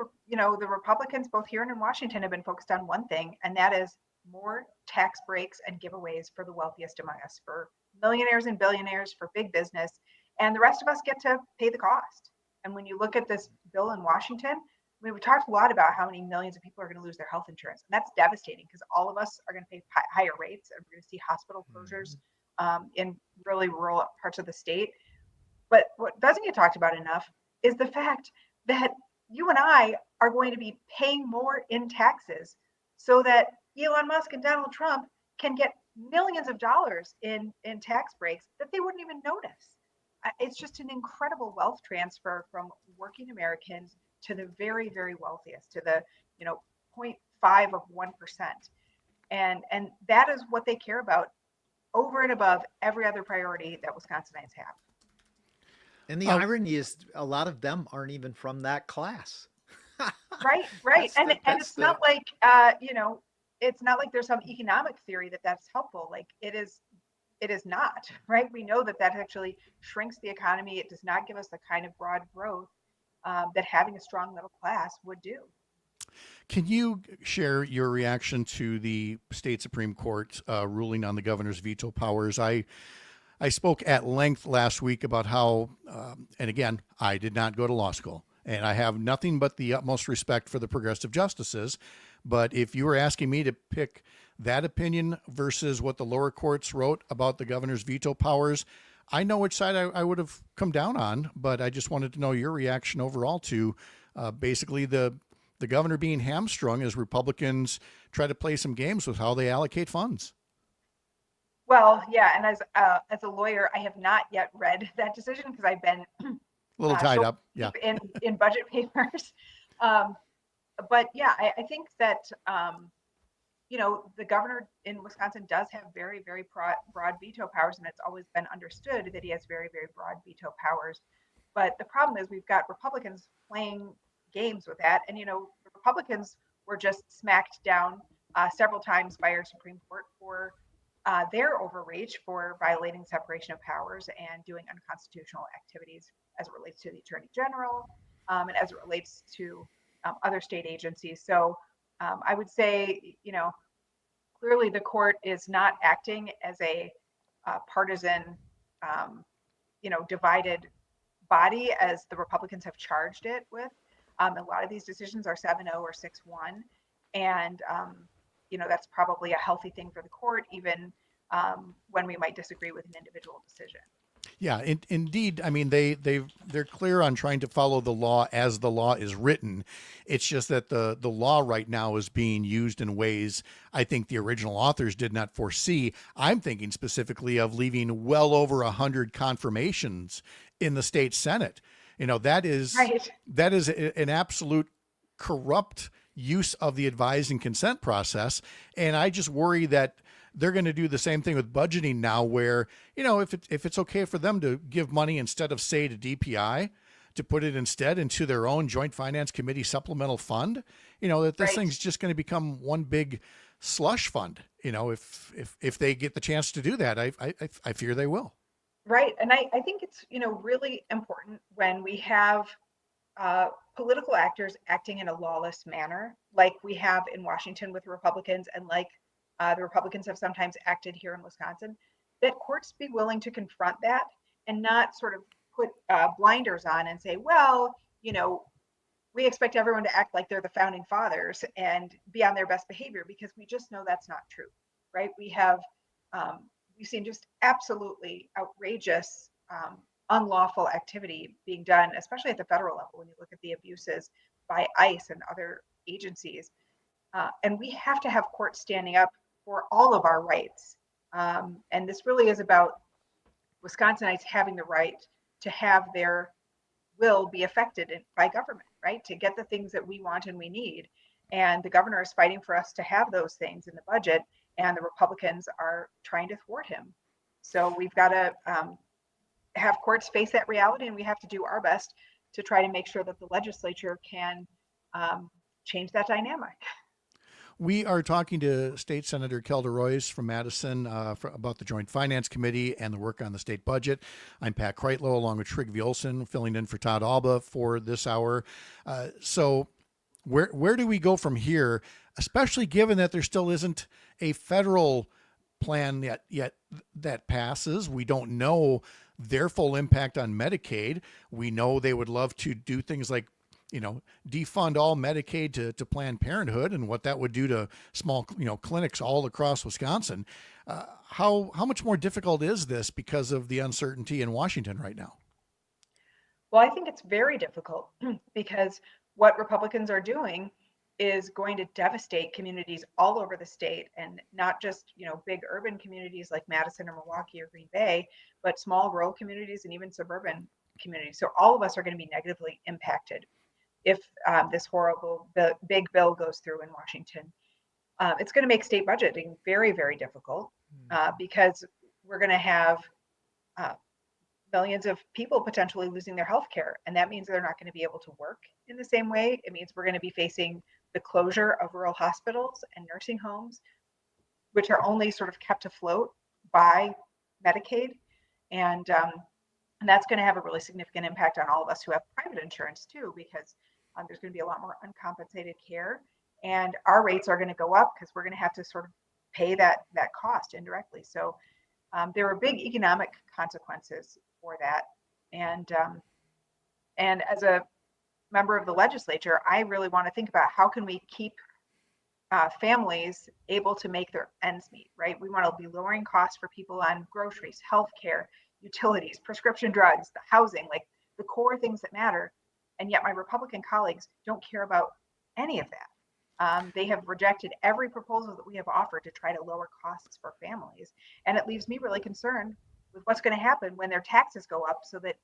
Republicans both here and in Washington have been focused on one thing, and that is more tax breaks and giveaways for the wealthiest among us, for millionaires and billionaires, for big business, and the rest of us get to pay the cost. And when you look at this bill in Washington, we've talked a lot about how many millions of people are going to lose their health insurance. And that's devastating because all of us are going to pay higher rates, and we're going to see hospital closures in really rural parts of the state. But what doesn't get talked about enough is the fact that you and I are going to be paying more in taxes so that Elon Musk and Donald Trump can get millions of dollars in tax breaks that they wouldn't even notice. It's just an incredible wealth transfer from working Americans to the very, very wealthiest, to the 0.5 of 1%. And that is what they care about over and above every other priority that Wisconsinites have. And the irony is a lot of them aren't even from that class. Right. And it's not like, it's not like there's some economic theory that's helpful. Like it is not, right? We know that actually shrinks the economy. It does not give us the kind of broad growth that having a strong middle class would do. Can you share your reaction to the state Supreme Court ruling on the governor's veto powers? I spoke at length last week about how, and again, I did not go to law school, and I have nothing but the utmost respect for the progressive justices. But if you were asking me to pick that opinion versus what the lower courts wrote about the governor's veto powers, I know which side I would have come down on, but I just wanted to know your reaction overall to basically the governor being hamstrung as Republicans try to play some games with how they allocate funds. Well, yeah, and as a lawyer, I have not yet read that decision because I've been a little tied up, yeah, in budget papers. But yeah, I think that the governor in Wisconsin does have very, very broad veto powers, and it's always been understood that he has very, very broad veto powers. But the problem is we've got Republicans playing games with that, and the Republicans were just smacked down several times by our Supreme Court for their overreach, for violating separation of powers and doing unconstitutional activities as it relates to the Attorney General and as it relates to other state agencies. So I would say, clearly the court is not acting as a partisan, divided body as the Republicans have charged it with. A lot of these decisions are 7-0 or 6-1. And, that's probably a healthy thing for the court, even when we might disagree with an individual decision. Yeah, indeed. I mean, they're clear on trying to follow the law as the law is written. It's just that the law right now is being used in ways I think the original authors did not foresee. I'm thinking specifically of leaving well over 100 confirmations in the state Senate. That is right. That is an absolute corrupt use of the advise and consent process. And I just worry that they're going to do the same thing with budgeting now, where, if it's okay for them to give money instead of, say, to DPI, to put it instead into their own Joint Finance Committee supplemental fund, that this thing's just going to become one big slush fund. If they get the chance to do that, I fear they will. Right. And I think it's, really important when we have political actors acting in a lawless manner, like we have in Washington with Republicans, and like the Republicans have sometimes acted here in Wisconsin, that courts be willing to confront that and not sort of put blinders on and say, well, you know, we expect everyone to act like they're the founding fathers and be on their best behavior, because we just know that's not true, right? We've seen just absolutely outrageous, unlawful activity being done, especially at the federal level, when you look at the abuses by ICE and other agencies. And we have to have courts standing up for all of our rights. And this really is about Wisconsinites having the right to have their will be affected by government, right? To get the things that we want and we need. And the governor is fighting for us to have those things in the budget, and the Republicans are trying to thwart him. So we've got to have courts face that reality, and we have to do our best to try to make sure that the legislature can change that dynamic. We are talking to State Senator Kelda Royce from Madison about the Joint Finance Committee and the work on the state budget. I'm Pat Kreitlow, along with Trygve Olsen, filling in for Todd Allbaugh for this hour. So where do we go from here, especially given that there still isn't a federal plan yet that passes? We don't know their full impact on Medicaid. We know they would love to do things like, defund all Medicaid to Planned Parenthood, and what that would do to small, clinics all across Wisconsin. How much more difficult is this because of the uncertainty in Washington right now? Well, I think it's very difficult because what Republicans are doing is going to devastate communities all over the state, and not just, big urban communities like Madison or Milwaukee or Green Bay, but small rural communities and even suburban communities. So all of us are going to be negatively impacted if this horrible big bill goes through in Washington. It's going to make state budgeting very, very difficult because we're going to have millions of people potentially losing their health care. And that means they're not going to be able to work in the same way. It means we're going to be facing the closure of rural hospitals and nursing homes, which are only sort of kept afloat by Medicaid. And that's going to have a really significant impact on all of us who have private insurance too, because there's going to be a lot more uncompensated care, and our rates are going to go up because we're going to have to sort of pay that cost indirectly. So there are big economic consequences for that. And as a member of the legislature, I really want to think about how can we keep families able to make their ends meet, right? We want to be lowering costs for people on groceries, healthcare, utilities, prescription drugs, the housing, like the core things that matter. And yet my Republican colleagues don't care about any of that. They have rejected every proposal that we have offered to try to lower costs for families. And it leaves me really concerned with what's going to happen when their taxes go up so that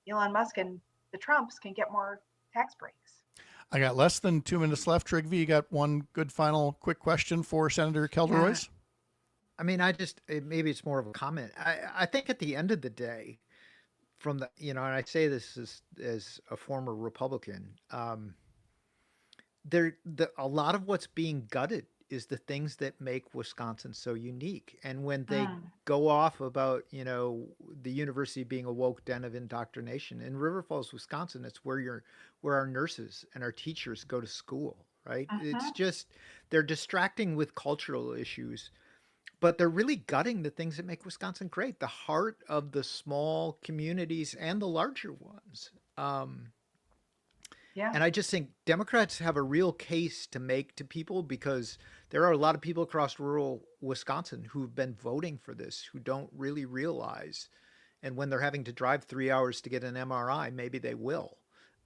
Elon Musk and the Trumps can get more tax breaks. I got less than 2 minutes left. Trygve, you got one good final quick question for Senator Kelda Royce? I mean, maybe it's more of a comment. I think at the end of the day, and I say this as a former Republican, a lot of what's being gutted is the things that make Wisconsin so unique. And when they go off about, the university being a woke den of indoctrination, in River Falls, Wisconsin, it's where our nurses and our teachers go to school, right? It's just, they're distracting with cultural issues, but they're really gutting the things that make Wisconsin great, the heart of the small communities and the larger ones. And I just think Democrats have a real case to make to people, because there are a lot of people across rural Wisconsin who've been voting for this, who don't really realize. And when they're having to drive 3 hours to get an MRI, maybe they will.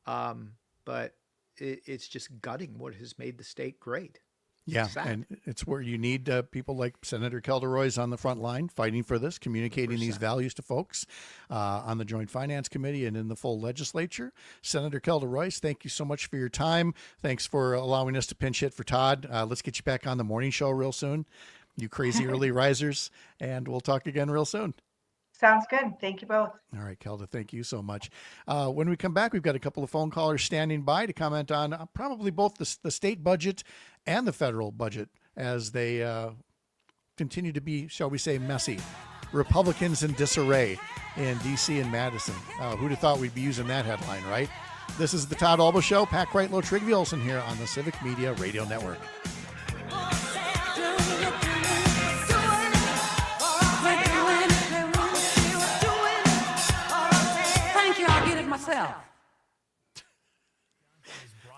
But it's just gutting what has made the state great. Yeah, and it's where you need people like Senator Kelda Royce on the front line fighting for this, communicating 100%. These values to folks on the Joint Finance Committee and in the full legislature. Senator Kelda Royce, thank you so much for your time. Thanks for allowing us to pinch hit for Todd. Let's get you back on the morning show real soon, you crazy early risers, and we'll talk again real soon. Sounds good. Thank you both. All right, Kelda, thank you so much. When we come back, we've got a couple of phone callers standing by to comment on probably both the state budget and the federal budget as they continue to be, shall we say, messy. Republicans in disarray in D.C. and Madison. Who'd have thought we'd be using that headline, right? This is the Todd Allbaugh Show. Pat Kreitlow, Trygve Olsen here on the Civic Media Radio Network. Thank you, I'll get it myself.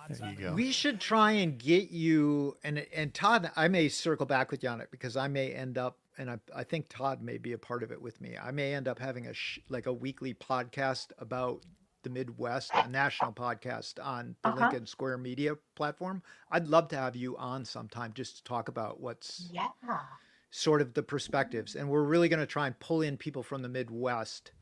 There you go. We should try and get you and Todd. I may circle back with you on it because I may end up, and I think Todd may be a part of it with me. I may end up having a weekly podcast about the Midwest, a national podcast on the Lincoln Square Media platform. I'd love to have you on sometime just to talk about what's sort of the perspectives. And we're really going to try and pull in people from the Midwest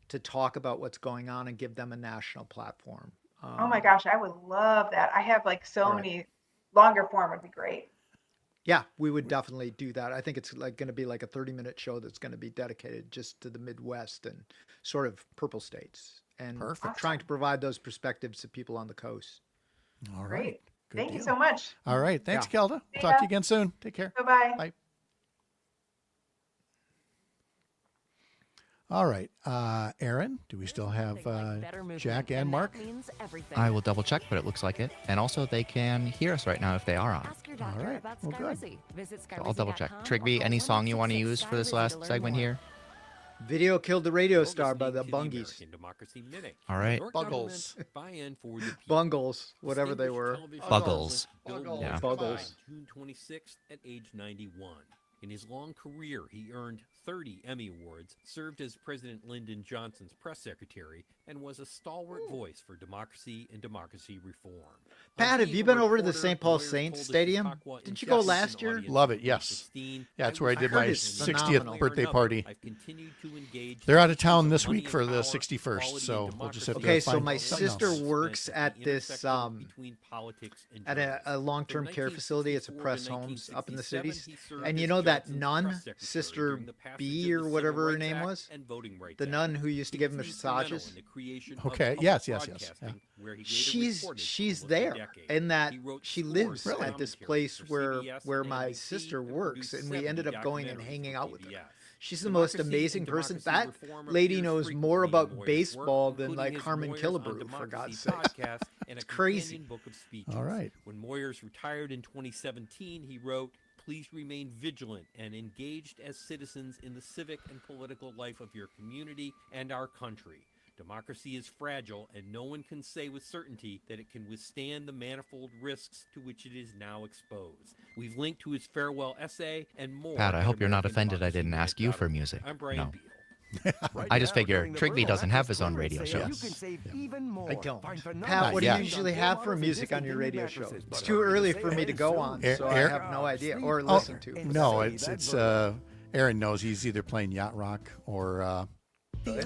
to talk about what's going on and give them a national platform. Oh my gosh, I would love that. I have like so many. Longer form would be great. Yeah, we would definitely do that. I think it's like going to be like a 30-minute show that's going to be dedicated just to the Midwest and sort of purple states and trying to provide those perspectives to people on the coast. All right. Great. Good Thank you deal. so much. All right. Thanks, Yeah. Kelda. Talk to you again soon. Take care. Bye-bye. Bye. All right. Aaron, do we still have Jack and Mark? I will double check, but it looks like it. And also, they can hear us right now if they are on. All right. Well, good. So I'll double check. Trigby, any song you want to use for this last segment here? Video Killed the Radio Star by the Bungies. All right. Buggles. Bungles, whatever they were. Buggles. Yeah. Buggles. June 26th at age 91. In his long career, he earned 30 Emmy Awards, served as President Lyndon Johnson's press secretary, and was a stalwart voice for democracy and democracy reform. Pat, have you been over to the St. Paul Saints Stadium? Didn't you go last year? Love it, yes. Yeah, that's where I did my 60th birthday party. I've continued to engage. They're out of town this week for the 61st, so we'll just have to Okay, find so my something sister else. works at this at a long-term care facility. It's a press homes up in the cities, and you know that nun, Sister B or whatever her name was, the nun who used to give massages. Okay. Yes. Yeah. She's there, and that she lives at this place where my sister works, and we ended up going and hanging out with her. She's the most amazing person. That lady knows more about baseball than like Harmon Killebrew, for God's sake. It's crazy. All right. When Moyers retired in 2017, he wrote, "Please remain vigilant and engaged as citizens in the civic and political life of your community and our country. Democracy is fragile, and no one can say with certainty that it can withstand the manifold risks to which it is now exposed." We've linked to his farewell essay and more. Pat, I at hope you're not American offended I didn't ask you for Democracy. music. I'm Brian No. Beal. I just figure Trigby doesn't have his own radio show. I don't. Pat, what do you usually have for music on your radio show? It's too early for me to go on, so I have no idea or listen to. No, it's Aaron knows he's either playing yacht rock or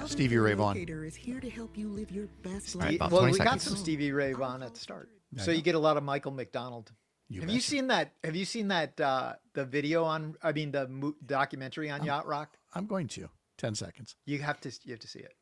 Stevie Ray Vaughan. Is here to help you live your best All right, life. about Well, 20 we got seconds. some Stevie Ray Vaughan at the start, I so know. you get a lot of Michael McDonald. Have you betcha. seen that? Have you seen that the video on? I mean, the documentary on Yacht Rock. I'm going to 10 seconds. You have to see it.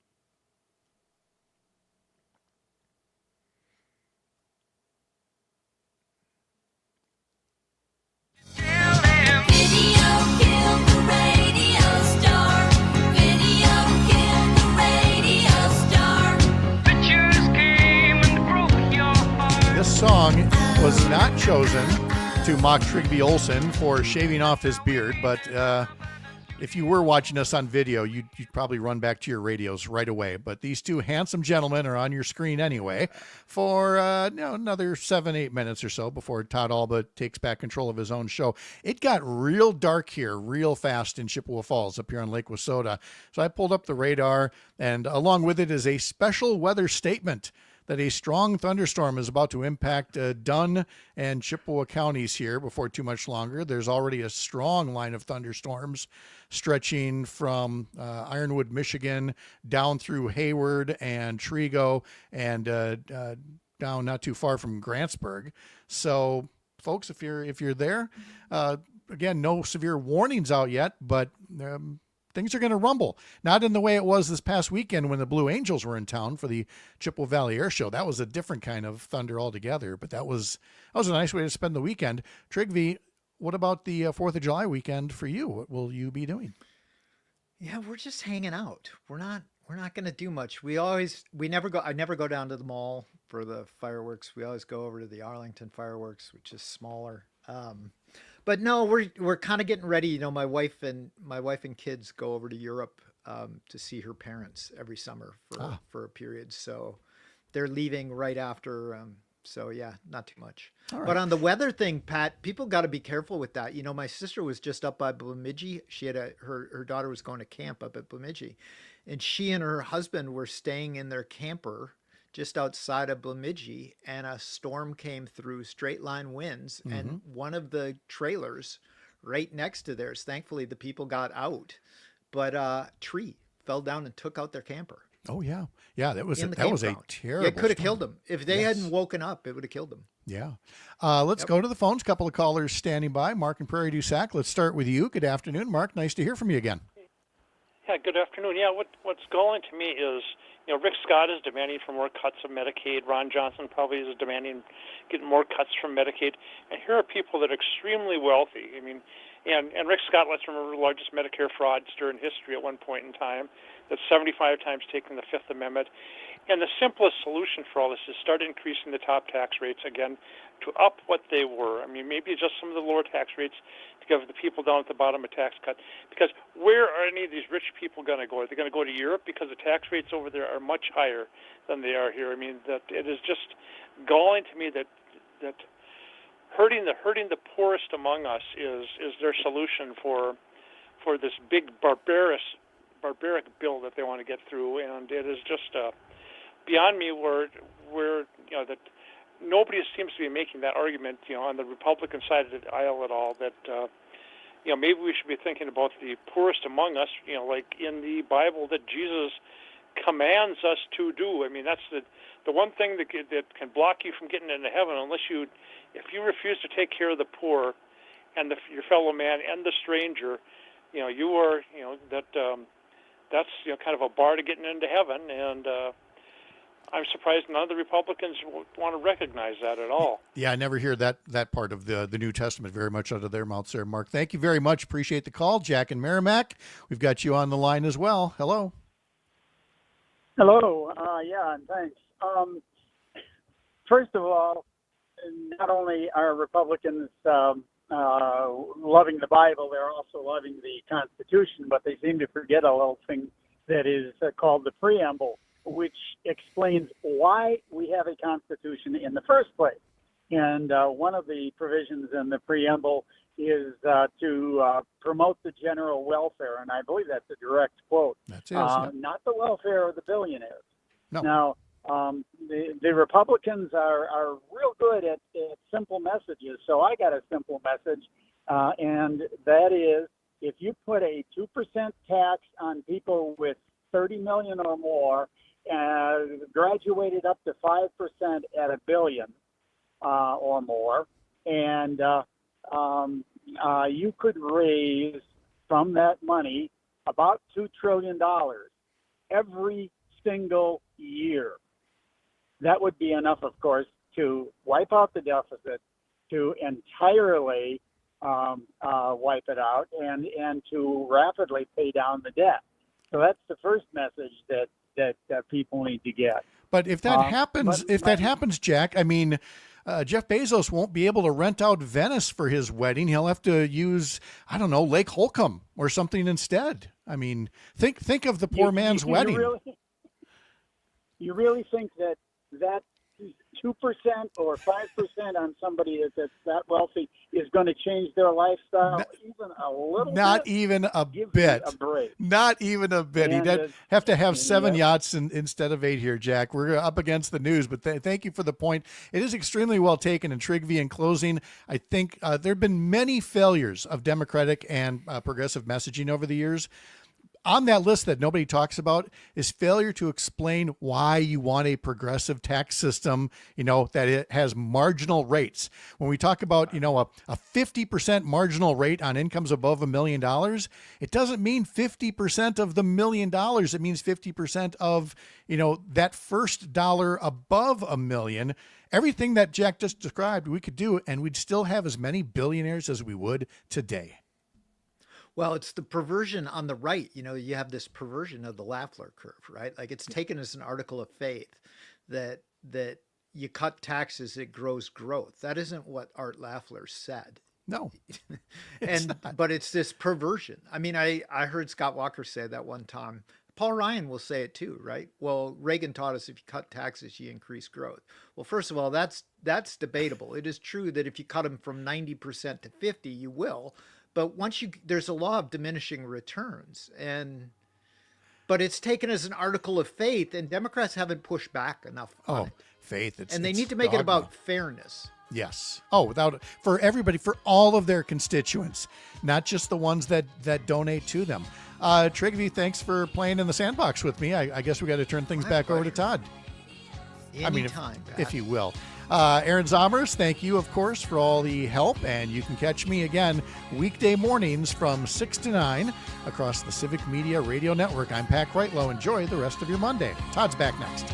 This song was not chosen to mock Trigby Olson for shaving off his beard, but if you were watching us on video, you'd probably run back to your radios right away. But these two handsome gentlemen are on your screen anyway for another 7-8 minutes or so before Todd Allbaugh takes back control of his own show. It got real dark here real fast in Chippewa Falls up here on Lake Wissota. So I pulled up the radar, and along with it is a special weather statement that a strong thunderstorm is about to impact Dunn and Chippewa counties here before too much longer. There's already a strong line of thunderstorms stretching from Ironwood, Michigan, down through Hayward and Trigo, and down not too far from Grantsburg. So, folks, if you're there, again, no severe warnings out yet, but things are going to rumble. Not in the way it was this past weekend when the Blue Angels were in town for the Chippewa Valley Air Show. That was a different kind of thunder altogether, but that was a nice way to spend the weekend. Trigby, what about the 4th of July weekend for you? What will you be doing? Yeah, we're just hanging out. We're not going to do much. I never go down to the mall for the fireworks. We always go over to the Arlington fireworks, which is smaller. But no, we're kind of getting ready. You know, my wife and kids go over to Europe to see her parents every summer for a period. So they're leaving right after So yeah, not too much. All right. But on the weather thing, Pat, people got to be careful with that. You know, my sister was just up by Bemidji. She had her daughter was going to camp up at Bemidji, and she and her husband were staying in their camper just outside of Bemidji, and a storm came through, straight line winds, and one of the trailers right next to theirs, thankfully the people got out, but a tree fell down and took out their camper. Oh yeah, yeah. That was In the a campground. terrible. Yeah, it could have storm. killed them if they hadn't woken up. It would have killed them. Yeah. Let's go to the phones. Couple of callers standing by. Mark and Prairie du Sac. Let's start with you. Good afternoon, Mark. Nice to hear from you again. Yeah, good afternoon. Yeah, what's galling to me is, Rick Scott is demanding for more cuts of Medicaid. Ron Johnson probably is demanding getting more cuts from Medicaid. And here are people that are extremely wealthy. I mean, and Rick Scott, let's remember, the largest Medicare fraudster in history at one point in time. That's 75 times taking the Fifth Amendment. And the simplest solution for all this is start increasing the top tax rates again to up what they were. I mean, maybe just some of the lower tax rates to give the people down at the bottom a tax cut. Because where are any of these rich people going to go? Are they going to go to Europe? Because the tax rates over there are much higher than they are here. I mean, that it is just galling to me that hurting the poorest among us is their solution for this big barbaric bill that they want to get through. And it is just beyond me where that nobody seems to be making that argument, on the Republican side of the aisle at all, that, maybe we should be thinking about the poorest among us, like in the Bible that Jesus commands us to do. I mean, that's the one thing that can block you from getting into heaven if you refuse to take care of the poor and your fellow man and the stranger, you are, that's, kind of a bar to getting into heaven. And, I'm surprised none of the Republicans want to recognize that at all. Yeah, I never hear that part of the New Testament very much out of their mouths there, Mark. Thank you very much. Appreciate the call. Jack and Merrimack, we've got you on the line as well. Hello. Hello. Yeah, and thanks. First of all, not only are Republicans loving the Bible, they're also loving the Constitution, but they seem to forget a little thing that is called the preamble, which explains why we have a Constitution in the first place. And one of the provisions in the preamble is to promote the general welfare, and I believe that's a direct quote. That's it, yeah. Not the welfare of the billionaires. No. Now, the Republicans are real good at simple messages, so I got a simple message, and that is if you put a 2% tax on people with 30 million or more, graduated up to 5% at $1 billion or more, and you could raise from that money about $2 trillion every single year. That would be enough, of course, to wipe out the deficit, to entirely wipe it out, and to rapidly pay down the debt. So that's the first message that people need to get. But if that happens, Jack, I mean, Jeff Bezos won't be able to rent out Venice for his wedding. He'll have to use, I don't know, Lake Holcomb or something instead. I mean, think of the poor man's wedding. You really think that 2% or 5% on somebody that's that wealthy is going to change their lifestyle even a little Not bit? even a Give bit. me a break. Not even a bit. And He'd have to have 7 yachts instead of 8 here, Jack. We're up against the news, but thank you for the point. It is extremely well taken. And Trigvi, in closing, I think there have been many failures of Democratic and progressive messaging over the years. On that list that nobody talks about is failure to explain why you want a progressive tax system, that it has marginal rates. When we talk about, a 50% marginal rate on incomes above $1 million, it doesn't mean 50% of the $1 million. It means 50% of, that first dollar above $1 million. Everything that Jack just described, we could do, and we'd still have as many billionaires as we would today. Well, it's the perversion on the right. You have this perversion of the Lafleur curve, right? Like it's taken as an article of faith that you cut taxes, it grows growth. That isn't what Art Lafleur said. No. But it's this perversion. I mean, I heard Scott Walker say that one time Paul Ryan will say it too, right? Well, Reagan taught us if you cut taxes, you increase growth. Well, first of all, that's debatable. It is true that if you cut them from 90% to 50, you will. But there's a law of diminishing returns, but it's taken as an article of faith, and Democrats haven't pushed back enough on it. Faith. And they need to make it about fairness. Yes. Oh, for everybody, for all of their constituents, not just the ones that donate to them. Trigby, thanks for playing in the sandbox with me. I guess we got to turn things back over to Todd. Anytime, if you will. Aaron Zommers, thank you, of course, for all the help. And you can catch me again weekday mornings from 6 to 9 across the Civic Media Radio Network. I'm Pat Kreitlow. Enjoy the rest of your Monday. Todd's back next.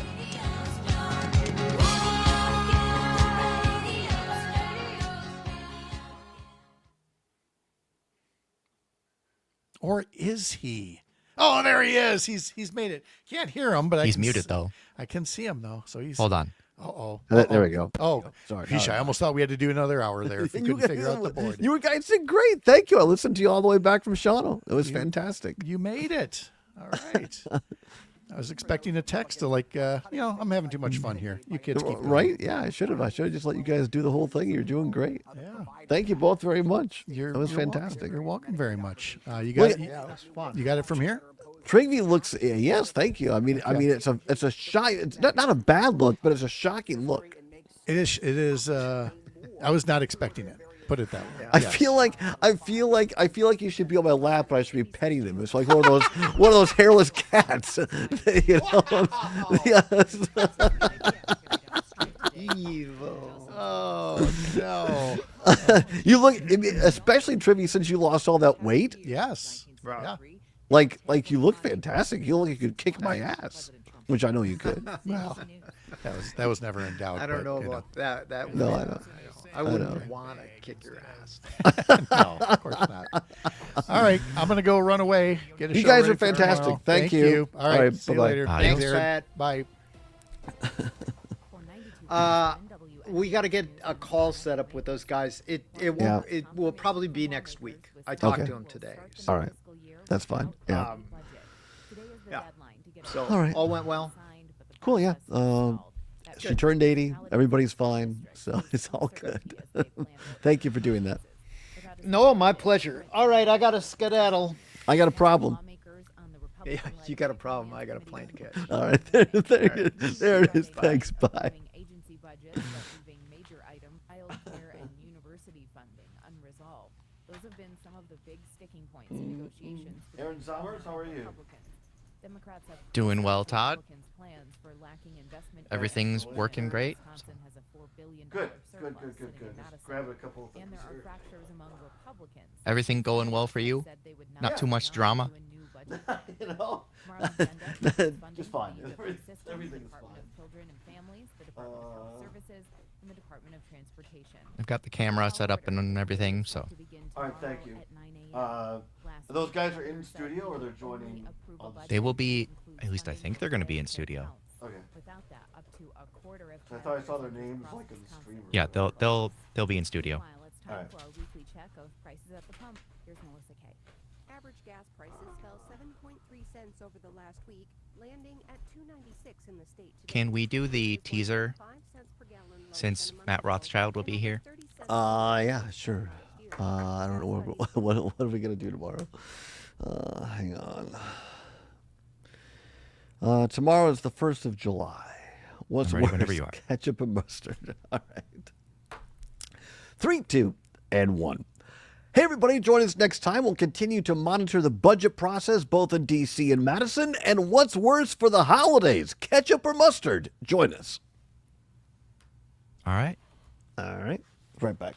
Or is he? Oh, there he is. He's made it. Can't hear him, but he's muted though. I can see him though. So he's. Hold on. Uh-oh. There we go. Oh, sorry. Sheesh, I almost thought we had to do another hour there if we couldn't figure out the board. You guys did great. Thank you. I listened to you all the way back from Shawano. It was fantastic. You made it. All right. I was expecting a text to I'm having too much fun here. You kids keep going. Right? Yeah, I should have. I should have just let you guys do the whole thing. You're doing great. Yeah. Thank you both very much. That was you're fantastic. Welcome. You're welcome very much. You got it. Yeah, it was fun. You got it from here? Trigby looks. Yes, thank you. I mean, it's a shy. It's not a bad look, but it's a shocking look. It is. I was not expecting it. Put it that way. I feel like you should be on my lap, but I should be petting him. It's like one of those hairless cats. You know? Yes. Evil. Oh no. You look, especially Trivy, since you lost all that weight. Yes. Yeah. Like you look fantastic. You look like you could kick my ass, which I know you could. Well, that was never in doubt. I don't know about that. That no, I know. I wouldn't want to kick your ass. No, of course not. All right, I'm gonna go run away. Get a you show guys ready are for fantastic. tomorrow. Thank you. All right, see you bye-bye. later. Thanks, Aaron. Pat. Bye. We got to get a call set up with those guys. It will probably be next week. I talked to them today. All right, that's fine. Yeah. So all right. all went well. Cool. Yeah. She turned 80. Everybody's fine, so it's all good. Thank you for doing that. No, my pleasure. All right, I got a skedaddle. I got a problem. Yeah, you got a problem. I got a plane to catch. All right, there it is. Thanks. Bye. Agency budgets that leaving major item childcare and university funding unresolved. Those have been some of the big sticking points in negotiations. Aaron Zommers, how are you? Democrats have Doing well, Todd. Republicans' plans for lacking investment. Everything's working great. Wisconsin has a $4 billion Good. surplus sitting in Just Madison, grab a couple of and things there are here. fractures among Republicans. Everything going well for you? Not too much drama? You know, just fine. Everything's fine. Children and families, the Department of Health Services, and the Department of Transportation. I've got the camera set up and everything, so. All right, thank you. Those guys are in studio or they're joining? They will be, at least I think they're going to be in studio. Okay. Without that, up to a quarter of I thought I saw their names like in the stream. Yeah, they'll be in studio. Meanwhile, it's time for our weekly check of prices at the pump. Here's Melissa Kay. Average gas prices fell 7.3 cents over the last week, landing at $2.96 in the state today. Can we do the teaser since Matt Rothschild will be here? Yeah, sure. I don't know what are we gonna do tomorrow. Hang on. Tomorrow is the 1st of July. What's I'm ready worse, whenever you are. ketchup and mustard? All right. 3, 2, and 1. Hey, everybody, join us next time. We'll continue to monitor the budget process both in D.C. and Madison. And what's worse for the holidays, ketchup or mustard? Join us. All right. All right. Right back.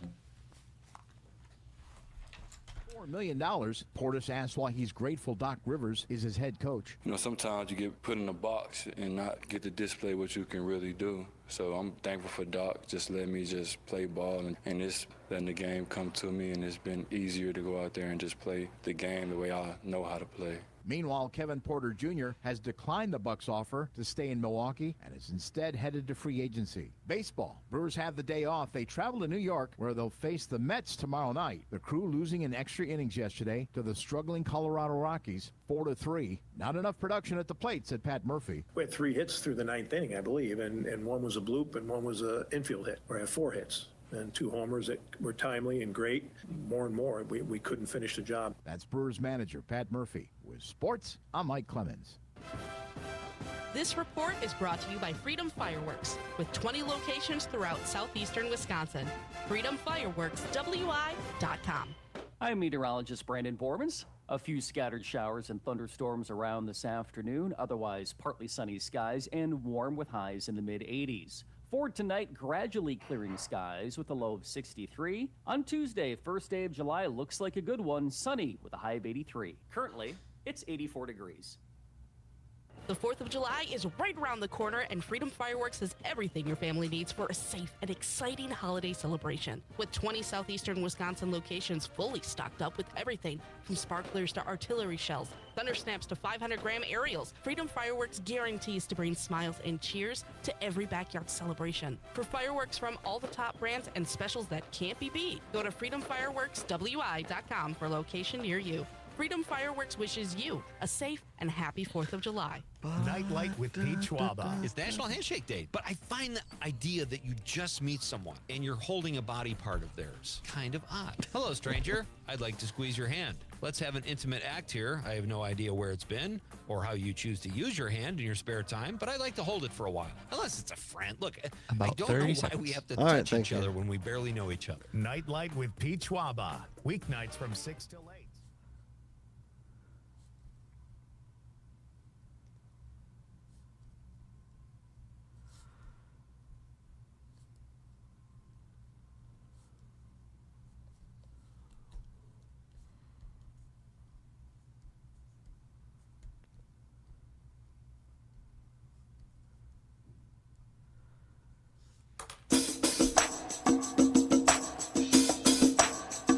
$4 million. Portis asks why he's grateful Doc Rivers is his head coach. You know, sometimes you get put in a box and not get to display what you can really do. So I'm thankful for Doc. Just let me just play ball and just letting the game come to me. And it's been easier to go out there and just play the game the way I know how to play. Meanwhile, Kevin Porter Jr. has declined the Bucks' offer to stay in Milwaukee and is instead headed to free agency. Baseball. Brewers have the day off. They travel to New York, where they'll face the Mets tomorrow night. The Crew losing in extra innings yesterday to the struggling Colorado Rockies, 4-3. Not enough production at the plate, said Pat Murphy. We had 3 hits through the 9th inning, I believe, and one was a bloop and one was an infield hit. We had 4 hits. And 2 homers that were timely and great. More and more, we couldn't finish the job. That's Brewers manager Pat Murphy. With sports, I'm Mike Clemens. This report is brought to you by Freedom Fireworks, with 20 locations throughout southeastern Wisconsin. FreedomFireworksWI.com. I'm meteorologist Brandon Bormans. A few scattered showers and thunderstorms around this afternoon, otherwise partly sunny skies and warm with highs in the mid-80s. For tonight, gradually clearing skies with a low of 63. On Tuesday, first day of July, looks like a good one, sunny with a high of 83. Currently, it's 84 degrees. The 4th of July is right around the corner, and Freedom Fireworks has everything your family needs for a safe and exciting holiday celebration. With 20 southeastern Wisconsin locations fully stocked up with everything from sparklers to artillery shells, thunder snaps to 500-gram aerials, Freedom Fireworks guarantees to bring smiles and cheers to every backyard celebration. For fireworks from all the top brands and specials that can't be beat, go to FreedomFireworksWI.com for a location near you. Freedom Fireworks wishes you a safe and happy 4th of July. Nightlight with Pete Schwaba. It's National Handshake Day, but I find the idea that you just meet someone and you're holding a body part of theirs kind of odd. Hello, stranger. I'd like to squeeze your hand. Let's have an intimate act here. I have no idea where it's been or how you choose to use your hand in your spare time, but I'd like to hold it for a while. Unless it's a friend. Look, I don't know why we have to touch each other when we barely know each other. Nightlight with Pete Schwaba. Weeknights from 6 till 8.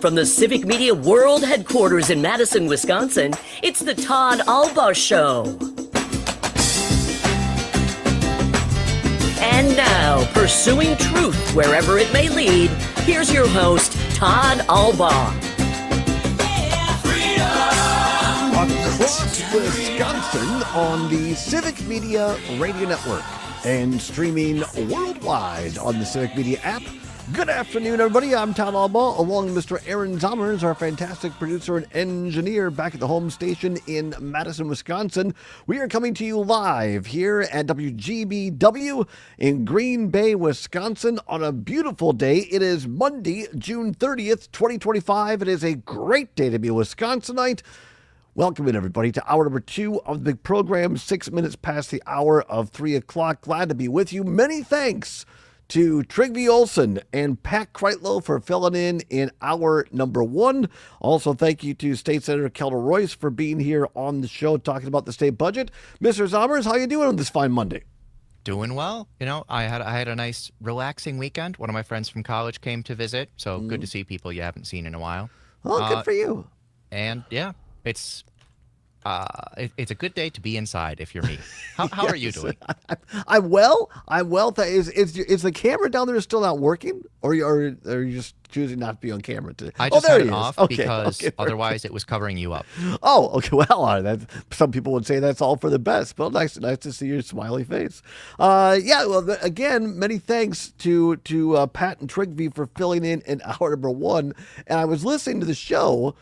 From the Civic Media World Headquarters in Madison, Wisconsin, it's the Todd Allbaugh Show. And now, pursuing truth wherever it may lead, here's your host, Todd Allbaugh. Across Wisconsin on the Civic Media Radio Network and streaming worldwide on the Civic Media app. Good afternoon, everybody. I'm Todd Allbaugh, along with Mr. Aaron Zommers, our fantastic producer and engineer back at the home station in Madison, Wisconsin. We are coming to you live here at WGBW in Green Bay, Wisconsin on a beautiful day. It is Monday, June 30th, 2025. It is a great day to be a Wisconsinite. Welcome in, everybody, to hour number 2 of the big program, 6 minutes past the hour of 3 o'clock. Glad to be with you. Many thanks to Trygve Olsen and Pat Kreitlow for filling in hour number 1. Also, thank you to State Senator Kelda Royce for being here on the show talking about the state budget. Mr. Zommers, how you doing on this fine Monday? Doing well. You know, I had a nice relaxing weekend. One of my friends from college came to visit, so good to see people you haven't seen in a while. Oh, good for you. And yeah, it's a good day to be inside if you're me. How are you doing? I'm well. Is the camera down there still not working, or are you just choosing not to be on camera today? I just had it off because otherwise it was covering you up. Oh, okay. Well, some people would say that's all for the best, but nice to see your smiley face. Yeah. Well, again, many thanks to Pat and Trygve for filling in hour number 1. And I was listening to the show.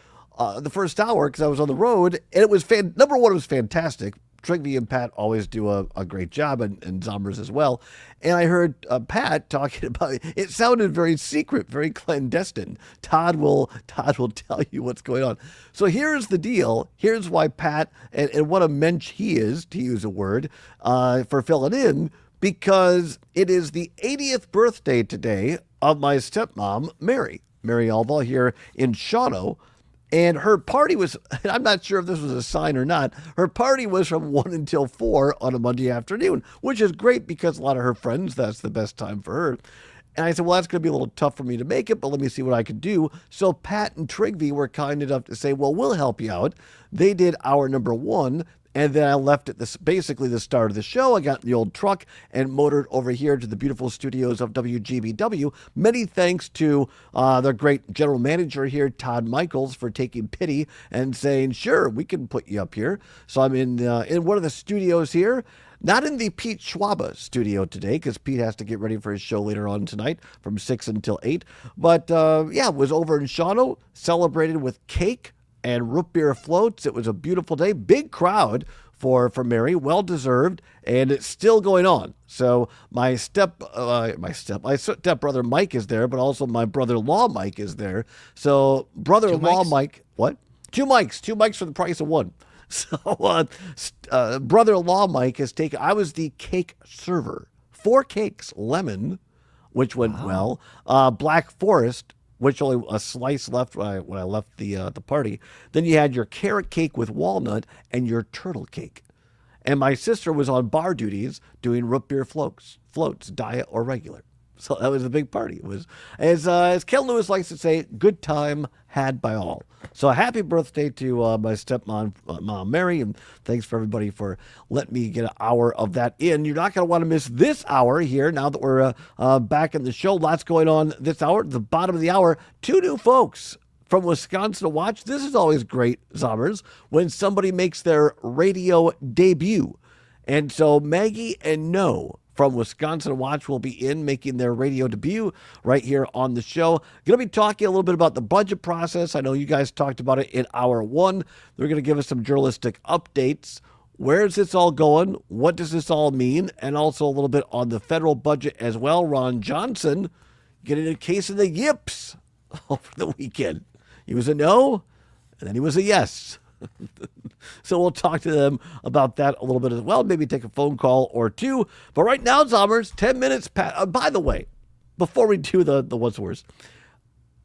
The first hour because I was on the road, and it was number 1, it was fantastic. Trygve and Pat always do a great job, and Zommers as well. And I heard Pat talking about it sounded very secret, very clandestine. Todd will tell you what's going on. So here's the deal. Here's why Pat and what a mensch he is, to use a word, for filling in, because it is the 80th birthday today of my stepmom, Mary Allbaugh, here in Shawano. And her party was, I'm not sure if this was a sign or not, her party was from 1 until 4 on a Monday afternoon, which is great because a lot of her friends, that's the best time for her. And I said, well, that's going to be a little tough for me to make it, but let me see what I can do. So Pat and Trigby were kind enough to say, well, we'll help you out. They did hour number 1. And then I left at basically the start of the show. I got in the old truck and motored over here to the beautiful studios of WGBW. Many thanks to their great general manager here, Todd Michaels, for taking pity and saying, sure, we can put you up here. So I'm in one of the studios here. Not in the Pete Schwaba studio today, because Pete has to get ready for his show later on tonight from 6 until 8. But was over in Shawano, celebrated with cake and root beer floats. It was a beautiful day. Big crowd for Mary, well deserved, and it's still going on. So my stepbrother Mike is there, but also my brother-in-law Mike is there. So brother-in-law Mike, what? Two mics for the price of one. So brother-in-law Mike has taken. I was the cake server. 4 cakes, lemon, which went well. Black Forest, which only a slice left when I left the party. Then you had your carrot cake with walnut and your turtle cake. And my sister was on bar duties doing root beer floats, diet or regular. So that was a big party. It was, as Ken Lewis likes to say, good time had by all. So a happy birthday to my stepmom, Mom Mary, and thanks for everybody for letting me get an hour of that in. You're not going to want to miss this hour here now that we're back in the show. Lots going on this hour. At the bottom of the hour, 2 new folks from Wisconsin to watch. This is always great, Zommers, when somebody makes their radio debut. And so Maggie and No from Wisconsin Watch will be in making their radio debut right here on the show. Going to be talking a little bit about the budget process. I know you guys talked about it in hour 1. They're going to give us some journalistic updates. Where is this all going? What does this all mean? And also a little bit on the federal budget as well. Ron Johnson getting a case of the yips over the weekend. He was a no, and then he was a yes. So we'll talk to them about that a little bit as well. Maybe take a phone call or 2. But right now, Zommers, 10 minutes past. By the way, before we do the what's worse,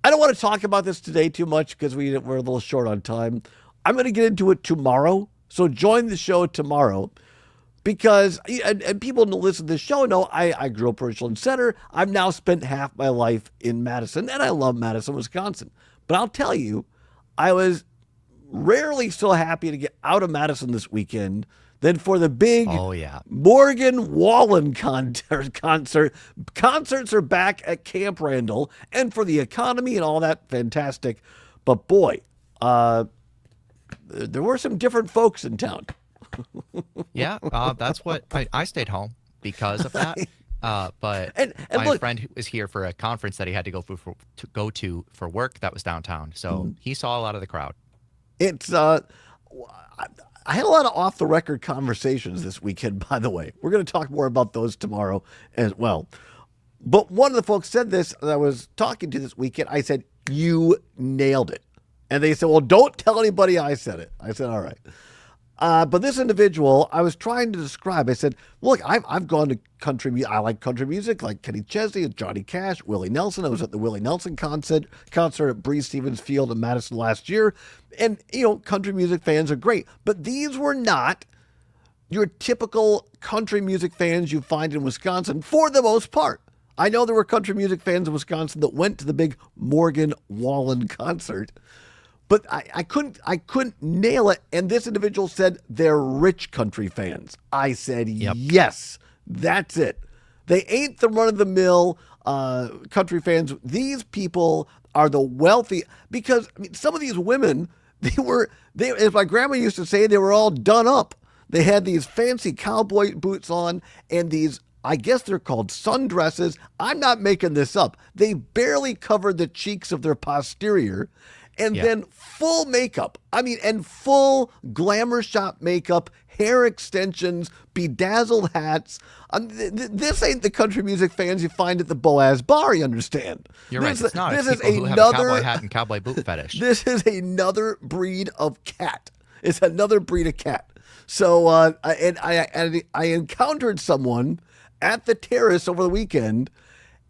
I don't want to talk about this today too much because we're a little short on time. I'm going to get into it tomorrow. So join the show tomorrow because, and people who listen to the show know I grew up in Richland Center. I've now spent half my life in Madison, and I love Madison, Wisconsin. But I'll tell you, I was rarely so happy to get out of Madison this weekend than for the big Morgan Wallen concert. Concerts are back at Camp Randall, and for the economy and all that, fantastic. But boy, there were some different folks in town. That's what I stayed home because of that. But my friend was here for a conference that he had to go to for work that was downtown. So he saw a lot of the crowd. It's I had a lot of off-the-record conversations this weekend, by the way. We're going to talk more about those tomorrow as well. But one of the folks said this that I was talking to this weekend. I said, you nailed it. And they said, well, don't tell anybody I said it. I said, all right. But this individual, I was trying to describe, I said, look, I've gone to country music. I like country music, like Kenny Chesney, Johnny Cash, Willie Nelson. I was at the Willie Nelson concert at Breeze Stevens Field in Madison last year. And, country music fans are great. But these were not your typical country music fans you find in Wisconsin for the most part. I know there were country music fans in Wisconsin that went to the big Morgan Wallen concert. But I couldn't nail it. And this individual said they're rich country fans. I said, yes, that's it. They ain't the run-of-the-mill country fans. These people are the wealthy. Because some of these women, they as my grandma used to say, they were all done up. They had these fancy cowboy boots on and these, I guess they're called sundresses. I'm not making this up. They barely covered the cheeks of their posterior. And then full makeup. And full glamour shop makeup, hair extensions, bedazzled hats. This ain't the country music fans you find at the Boaz Bar, you understand? You're right. It's not. This it's is people who have a cowboy hat and cowboy boot fetish. This is another breed of cat. It's another breed of cat. So, I encountered someone at the Terrace over the weekend,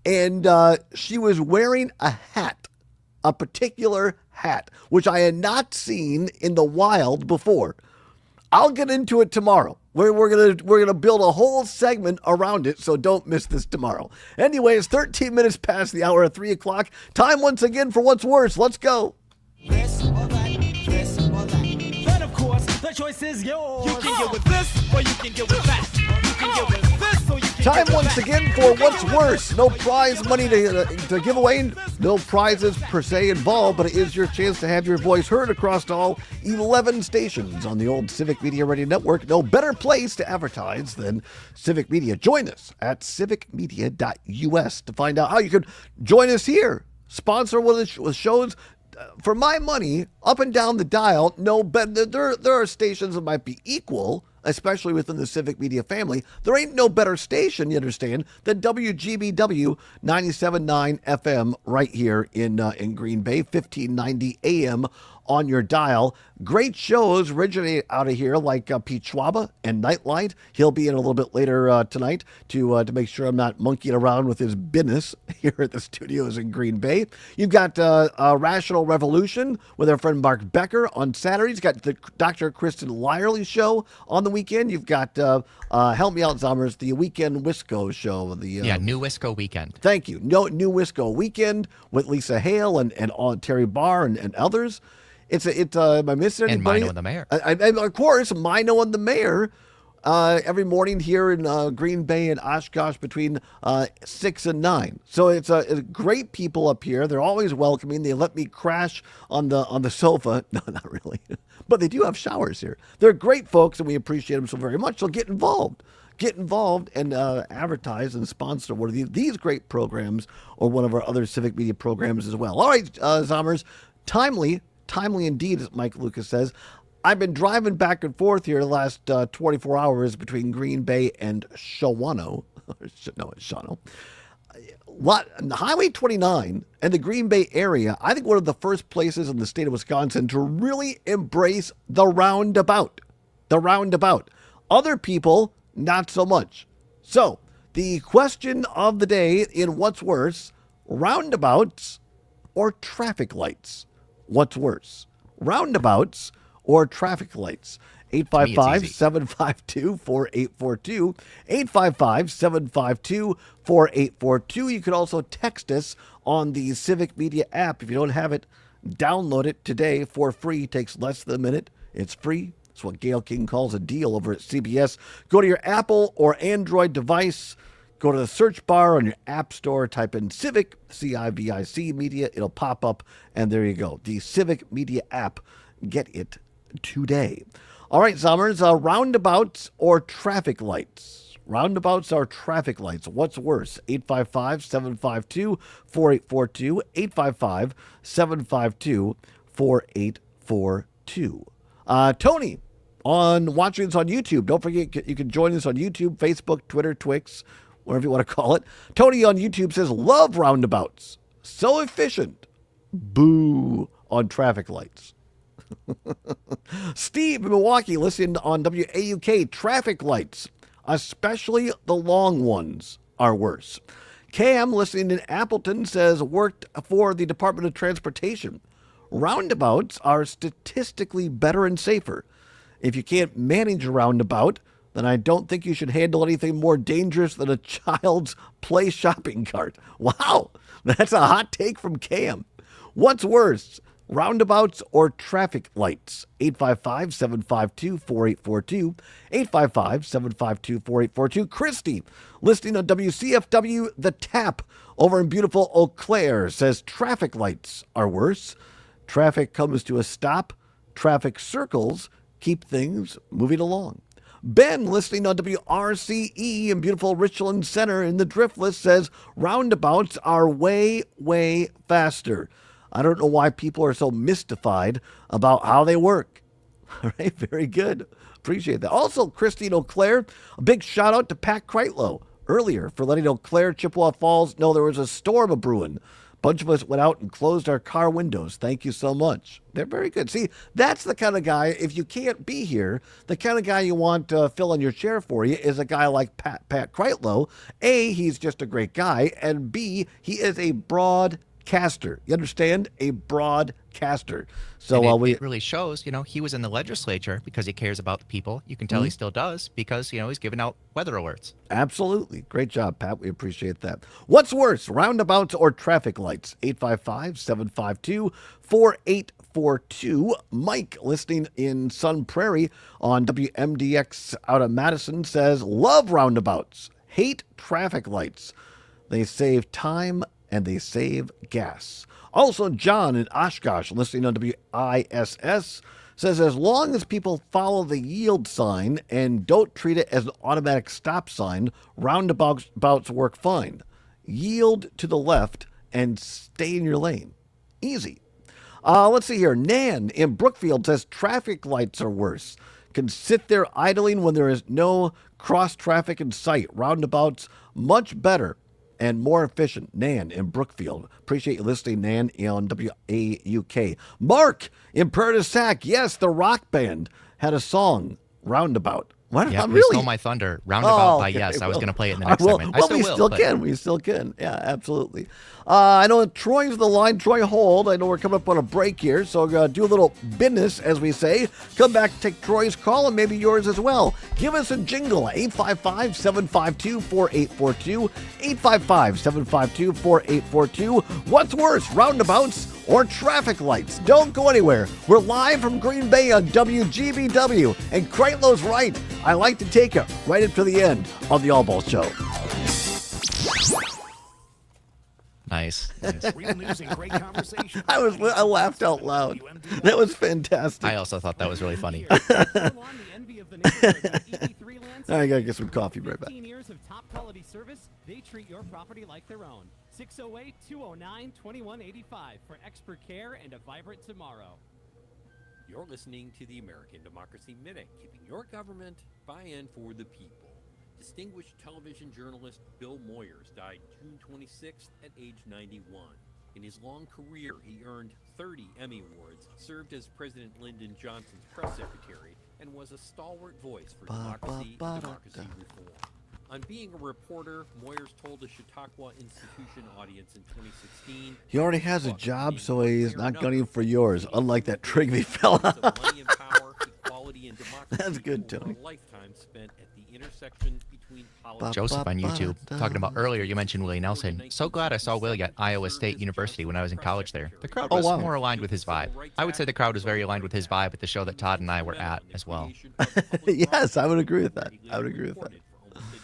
and she was wearing a hat. A particular hat, which I had not seen in the wild before. I'll get into it tomorrow We're gonna build a whole segment around it, so don't miss this tomorrow. Anyway, it's 13 minutes past the hour of 3 o'clock. Time once again for What's Worse. Let's go. This or that, this or that. But of course, the choice is yours. You can get with this, or you can get with that. You can get with this, or you can Time get with once that. again for What's Worse. No prize money to give away, no prizes per se involved, but it is your chance to have your voice heard across all 11 stations on the old Civic Media Radio Network. No better place to advertise than Civic Media. Join us at civicmedia.us to find out how you can join us here. Sponsor one of the shows. For my money, up and down the dial, no better. There are stations that might be equal, especially within the Civic Media family. There ain't no better station, you understand, than WGBW 97.9 FM right here in Green Bay, 1590 AM on your dial. Great shows originate out of here, like Pete Schwaba and Nightlight. He'll be in a little bit later tonight to make sure I'm not monkeying around with his business here at the studios in Green Bay. You've got Rational Revolution with our friend Mark Becker on Saturdays. You've got the Dr. Kristen Lyerly show on the weekend. You've got, help me out, Zommers, the Weekend Wisco show. New Wisco Weekend. Thank you. New Wisco Weekend with Lisa Hale and Terry Barr and others. Am I missing anybody? And Mino and the Mayor. Of course, Mino and the Mayor every morning here in Green Bay and Oshkosh between 6 and 9. So it's great people up here. They're always welcoming. They let me crash on the sofa. No, not really. But they do have showers here. They're great folks, and we appreciate them so very much. So get involved. Get involved and advertise and sponsor one of these great programs or one of our other Civic Media programs as well. All right, Zommers, timely indeed, as Mike Lucas says. I've been driving back and forth here the last 24 hours between Green Bay and Shawano. Shawano. Highway 29 and the Green Bay area, I think one of the first places in the state of Wisconsin to really embrace the roundabout. The roundabout. Other people, not so much. So, the question of the day in What's Worse, roundabouts or traffic lights? What's worse, roundabouts or traffic lights? 855-752-4842, 855-752-4842. You can also text us on the Civic Media app. If you don't have it, download it today for free. It takes less than a minute. It's free. It's what Gail King calls a deal over at CBS. Go to your Apple or Android device. Go to the search bar on your app store, type in Civic, C-I-V-I-C Media. It'll pop up, and there you go. The Civic Media app. Get it today. All right, Zommers, roundabouts or traffic lights? Roundabouts or traffic lights? What's worse? 855-752-4842, 855-752-4842. Tony, watching us on YouTube. Don't forget, you can join us on YouTube, Facebook, Twitter, Twix, whatever you want to call it. Tony on YouTube says, love roundabouts. So efficient. Boo on traffic lights. Steve in Milwaukee listening on WAUK, traffic lights, especially the long ones, are worse. Cam listening in Appleton says, worked for the Department of Transportation. Roundabouts are statistically better and safer. If you can't manage a roundabout, then I don't think you should handle anything more dangerous than a child's play shopping cart. Wow, that's a hot take from Cam. What's worse, roundabouts or traffic lights? 855-752-4842, 855-752-4842. Christy, listening on WCFW The Tap over in beautiful Eau Claire, says traffic lights are worse. Traffic comes to a stop. Traffic circles keep things moving along. Ben, listening on WRCE in beautiful Richland Center in the Driftless, says roundabouts are way, way faster. I don't know why people are so mystified about how they work. All right, very good. Appreciate that. Also, Christine Eau Claire, a big shout out to Pat Kreitlow earlier for letting Eau Claire, Chippewa Falls know there was a storm a-brewing. A bunch of us went out and closed our car windows. Thank you so much. They're very good. See, that's the kind of guy, if you can't be here, the kind of guy you want to fill in your chair for you is a guy like Pat Kreitlow. A, he's just a great guy, and B, he is a broad broadcaster. You understand? A broadcaster. So And it really shows, he was in the legislature because he cares about the people. You can tell he still does because, he's giving out weather alerts. Absolutely. Great job, Pat. We appreciate that. What's worse, roundabouts or traffic lights? 855-752-4842. Mike, listening in Sun Prairie on WMDX out of Madison, says, love roundabouts, hate traffic lights. They save time and they save gas. Also, John in Oshkosh, listening on WISS, says as long as people follow the yield sign and don't treat it as an automatic stop sign, roundabouts work fine. Yield to the left and stay in your lane. Easy. Let's see here. Nan in Brookfield says traffic lights are worse. Can sit there idling when there is no cross traffic in sight. Roundabouts, much better and more efficient. Nan in Brookfield. Appreciate you listening, Nan, on WAUK. Mark in Prairie du Sac. Yes, the rock band had a song, Roundabout. What? Yeah, Really? Stole my thunder. Roundabout by okay. Yes. I was Well, going to play it in the next well, segment. I well, still we will. still but- can. We still can. Yeah, absolutely. I know Troy's on the line. Troy, hold. I know we're coming up on a break here, so I'm going to do a little business, as we say. Come back, take Troy's call, and maybe yours as well. Give us a jingle, 855-752-4842, 855-752-4842. What's worse, roundabouts or traffic lights? Don't go anywhere. We're live from Green Bay on WGBW, and Kratlow's right. I like to take it right up to the end of the Allbaugh Show. Nice. Real news and great conversation. I laughed out loud. That was fantastic. I also thought that was really funny. All right, I gotta get some coffee right back. 15 years of top quality service, they treat your property like their own. 608-209-2185 for expert care and a vibrant tomorrow. You're listening to the American Democracy Minute, keeping your government by and for the people. Distinguished television journalist Bill Moyers died June 26th at age 91. In his long career, he earned 30 Emmy Awards, served as President Lyndon Johnson's press secretary, and was a stalwart voice for democracy and democracy reform. On being a reporter, Moyers told a Chautauqua Institution audience in 2016, He already has a job, so he's not gunning for yours, unlike that Trigby fella. money and power, equality and democracy. That's good, over Tony. a lifetime spent at the intersection between politics. Joseph on YouTube talking about earlier, you mentioned Willie Nelson. So glad I saw Willie at Iowa State University when I was in college there. The crowd was more aligned with his vibe. I would say the crowd was very aligned with his vibe at the show that Todd and I were at as well. Yes, I would agree with that.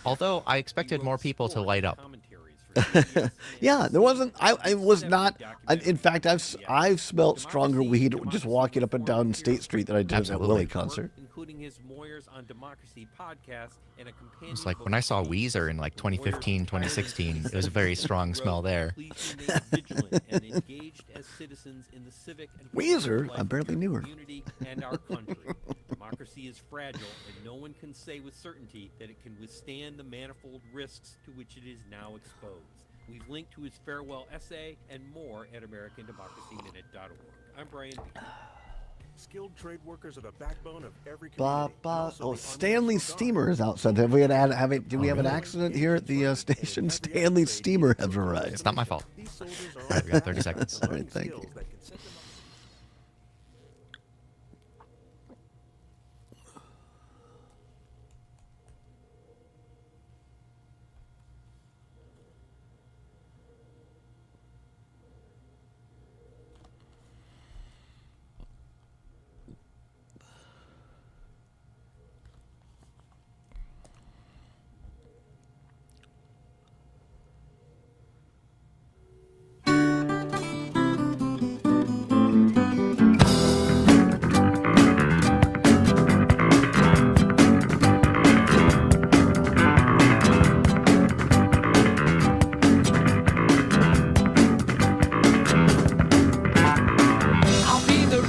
Although I expected more people to light up. Yeah, there wasn't. I was not. In fact, I've smelt stronger weed just walking up and down State Street than I did at that Willie concert. Including his Moyers on Democracy podcast and a companion. It's like when I saw Weezer in like 2015, 2016, it was a very strong smell there. Please remain vigilant and engaged as citizens in the civic and Weezer? political I barely knew her. community and our country. Democracy is fragile, and no one can say with certainty that it can withstand the manifold risks to which it is now exposed. We've linked to his farewell essay and more at AmericanDemocracyMinute.org. I'm Brian B. Skilled trade workers are the backbone of every community. Oh, Stanley Steamer is outside. Did we have an accident here at the station? Stanley Steamer has arrived. It's not my fault. All right, we got 30 seconds. All right, thank you.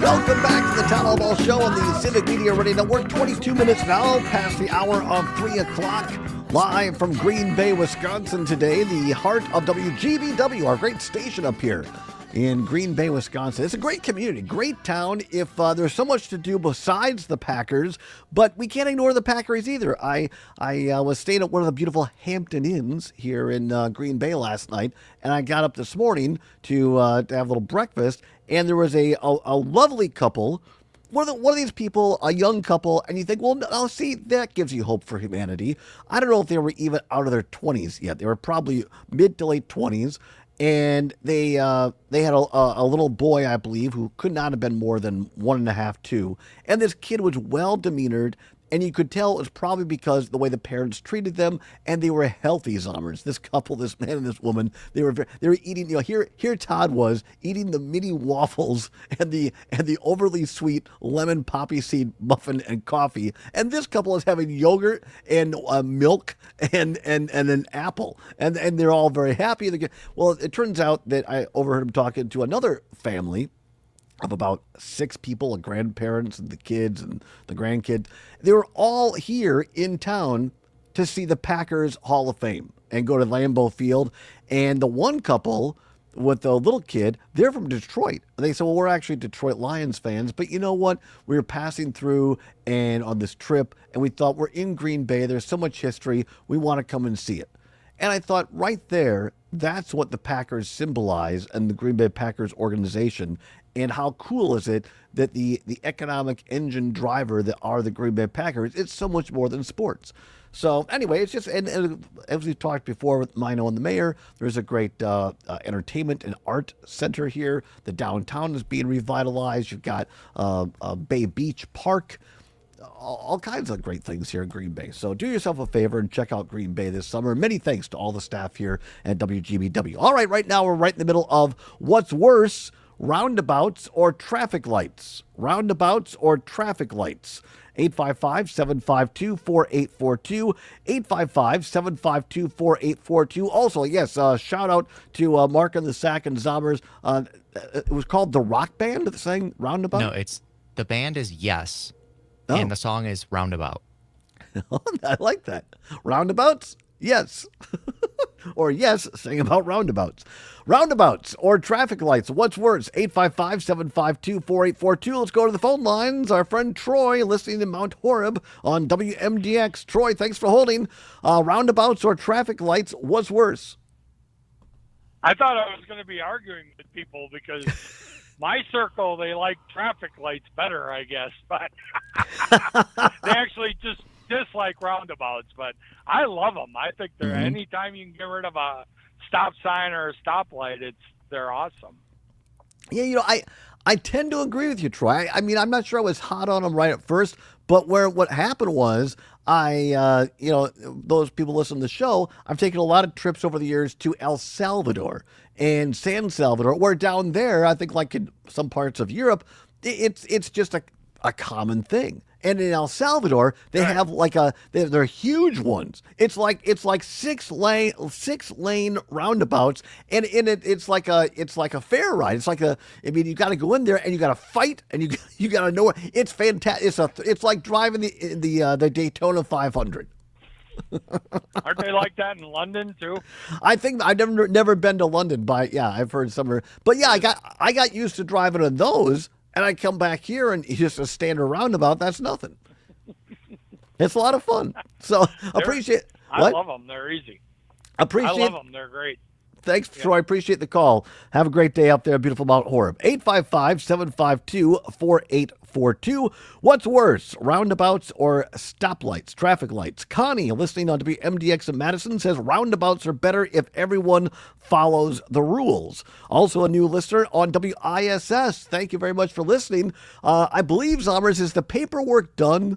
Welcome back to the Town Allbaugh Show on the Civic Media Radio Network. 22 minutes now past the hour of 3 o'clock. Live from Green Bay, Wisconsin today, the heart of WGBW, our great station up here. in Green Bay, Wisconsin. It's a great community, great town. If there's so much to do besides the Packers, but we can't ignore the Packers either. I was staying at one of the beautiful Hampton Inns here in Green Bay last night, and I got up this morning to have a little breakfast, and there was a lovely couple. One of these people, a young couple, and you think, well, no, see, that gives you hope for humanity. I don't know if they were even out of their 20s yet. They were probably mid to late 20s, and they had a little boy, I believe, who could not have been more than 1.5, 2. And this kid was well demeanored, and you could tell it was probably because the way the parents treated them, and they were healthy Zommers. This couple, this man and this woman, they were eating. Here Todd was eating the mini waffles and the overly sweet lemon poppy seed muffin and coffee, and this couple is having yogurt and milk and an apple, and they're all very happy. Well, it turns out that I overheard him talking to another family of about 6 people, the grandparents and the kids and the grandkids. They were all here in town to see the Packers Hall of Fame and go to Lambeau Field. And the one couple with the little kid, they're from Detroit. They said, well, we're actually Detroit Lions fans, but you know what? We were passing through and on this trip, and we thought, we're in Green Bay. There's so much history. We want to come and see it. And I thought right there, that's what the Packers symbolize and the Green Bay Packers organization. And how cool is it that the economic engine driver that are the Green Bay Packers, it's so much more than sports. So anyway, it's just, and as we talked before with Mino and the mayor, there's a great entertainment and art center here. The downtown is being revitalized. You've got Bay Beach Park, all kinds of great things here in Green Bay. So do yourself a favor and check out Green Bay this summer. Many thanks to all the staff here at WGBW. All right now we're right in the middle of What's Worse, roundabouts or traffic lights. Roundabouts or traffic lights. 855-752-4842. 855-752-4842. Also, yes, shout out to Mark and the Sack and Zommers. It was called the Rock Band that sang Roundabout? No, the band is Yes, and the song is Roundabout. I like that. Roundabouts? Yes. Or yes, sing about roundabouts. Roundabouts or traffic lights. What's worse? 855-752-4842. Let's go to the phone lines. Our friend Troy listening to Mount Horeb on WMDX. Troy, thanks for holding. Roundabouts or traffic lights. What's worse? I thought I was going to be arguing with people because my circle, they like traffic lights better, I guess. But they actually just dislike roundabouts, but I love them. I think they're anytime you can get rid of a stop sign or a stoplight, they're awesome. Yeah, I tend to agree with you, Troy. I mean, I'm not sure I was hot on them right at first, but what happened was those people listen to the show, I've taken a lot of trips over the years to El Salvador and San Salvador, where down there, I think like in some parts of Europe, it's just a common thing. And in El Salvador, they have they're huge ones. It's like six lane roundabouts, and in it's like a fair ride. It's you got to go in there and you got to fight and you got to know it's fantastic. It's like driving the Daytona 500. Aren't they like that in London too? I think I've never been to London, but yeah, I've heard somewhere. But yeah, I got used to driving on those. And I come back here and just a standard roundabout, that's nothing. It's a lot of fun. So appreciate. I love them. They're easy. I love them. They're great. Thanks, Troy. I appreciate the call. Have a great day up there, beautiful Mount Horeb. 855-752-4842. What's worse, roundabouts or stoplights, traffic lights? Connie, listening on WMDX in Madison, says roundabouts are better if everyone follows the rules. Also a new listener on WISS. Thank you very much for listening. I believe, Zommers, is the paperwork done?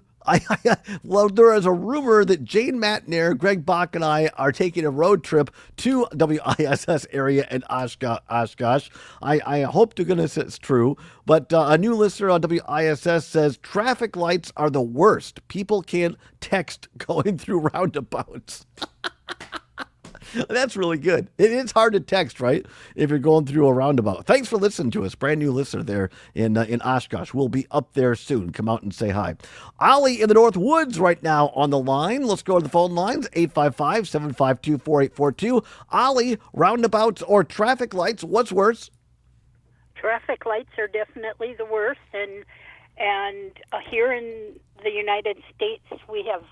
Well, there is a rumor that Jane Matnair, Greg Bach, and I are taking a road trip to WISS area in Oshkosh. I hope to goodness it's true. But a new listener on WISS says traffic lights are the worst. People can't text going through roundabouts. That's really good. It's hard to text, right, if you're going through a roundabout. Thanks for listening to us. Brand new listener there in Oshkosh. We'll be up there soon. Come out and say hi. Ollie in the North Woods right now on the line. Let's go to the phone lines, 855-752-4842. Ollie, roundabouts or traffic lights, what's worse? traffic lights are definitely the worst, and here in the United States we have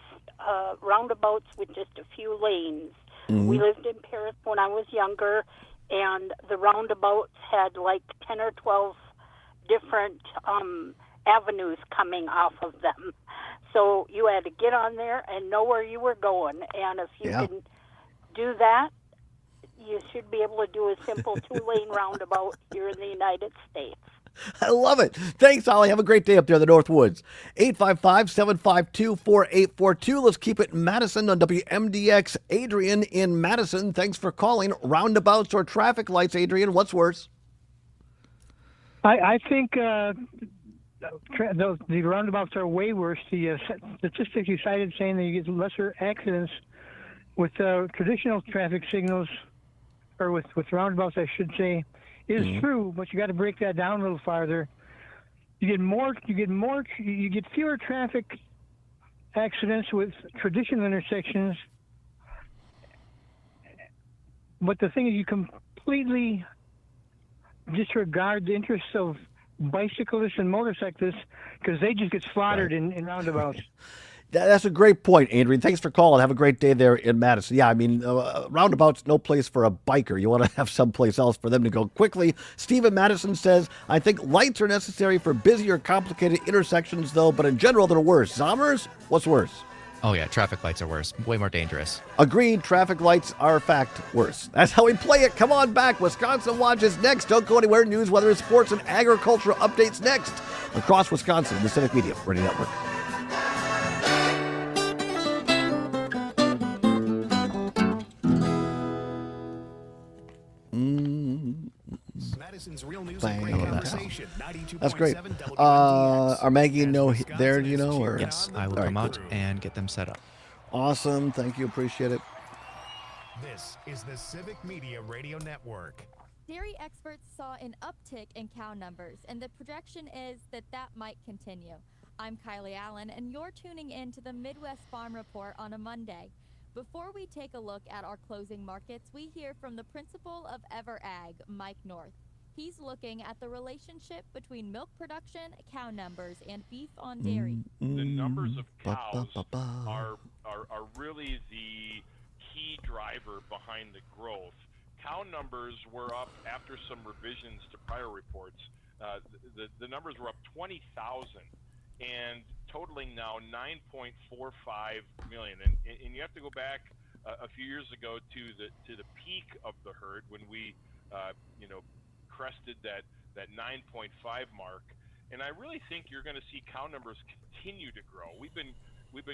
roundabouts with just a few lanes. Mm-hmm. We lived in Paris when I was younger, and the roundabouts had like 10 or 12 different avenues coming off of them. So you had to get on there and know where you were going. And if you can do that, you should be able to do a simple 2-lane roundabout here in the United States. I love it. Thanks, Holly. Have a great day up there in the North Woods. 855-752-4842. Let's keep it in Madison on WMDX. Adrian in Madison, thanks for calling. Roundabouts or traffic lights, Adrian, what's worse? I think the roundabouts are way worse. The statistics you cited saying that you get lesser accidents with traditional traffic signals, or with roundabouts, I should say, is true, but you got to break that down a little farther. You get fewer traffic accidents with traditional intersections, but the thing is, you completely disregard the interests of bicyclists and motorcyclists because they just get slaughtered in roundabouts. That's a great point, Adrian. Thanks for calling. Have a great day there in Madison. Yeah, I mean, roundabout's no place for a biker. You want to have someplace else for them to go quickly. Steve in Madison says, I think lights are necessary for busy or complicated intersections, though, but in general, they're worse. Zommers, what's worse? Oh, yeah, traffic lights are worse. Way more dangerous. Agreed, traffic lights are, in fact, worse. That's how we play it. Come on back. Wisconsin Watch is next. Don't go anywhere. News, weather, sports, and agricultural updates next. Across Wisconsin, the Civic Media Radio Network. Madison's Real News and Great Conversation. That's great. Are Maggie and Noah there, do you know? Or? Yes, I will come out and get them set up. Awesome. Thank you. Appreciate it. This is the Civic Media Radio Network. Dairy experts saw an uptick in cow numbers, and the projection is that might continue. I'm Kylie Allen, and you're tuning in to the Midwest Farm Report on a Monday. Before we take a look at our closing markets, we hear from the principal of EverAg, Mike North. He's looking at the relationship between milk production, cow numbers, and beef on dairy. The numbers of cows are really the key driver behind the growth. Cow numbers were up after some revisions to prior reports. The numbers were up 20,000 and totaling now 9.45 million. And you have to go back a few years ago to the peak of the herd when we crested that 9.5 mark. And I really think you're going to see cow numbers continue to grow. We've been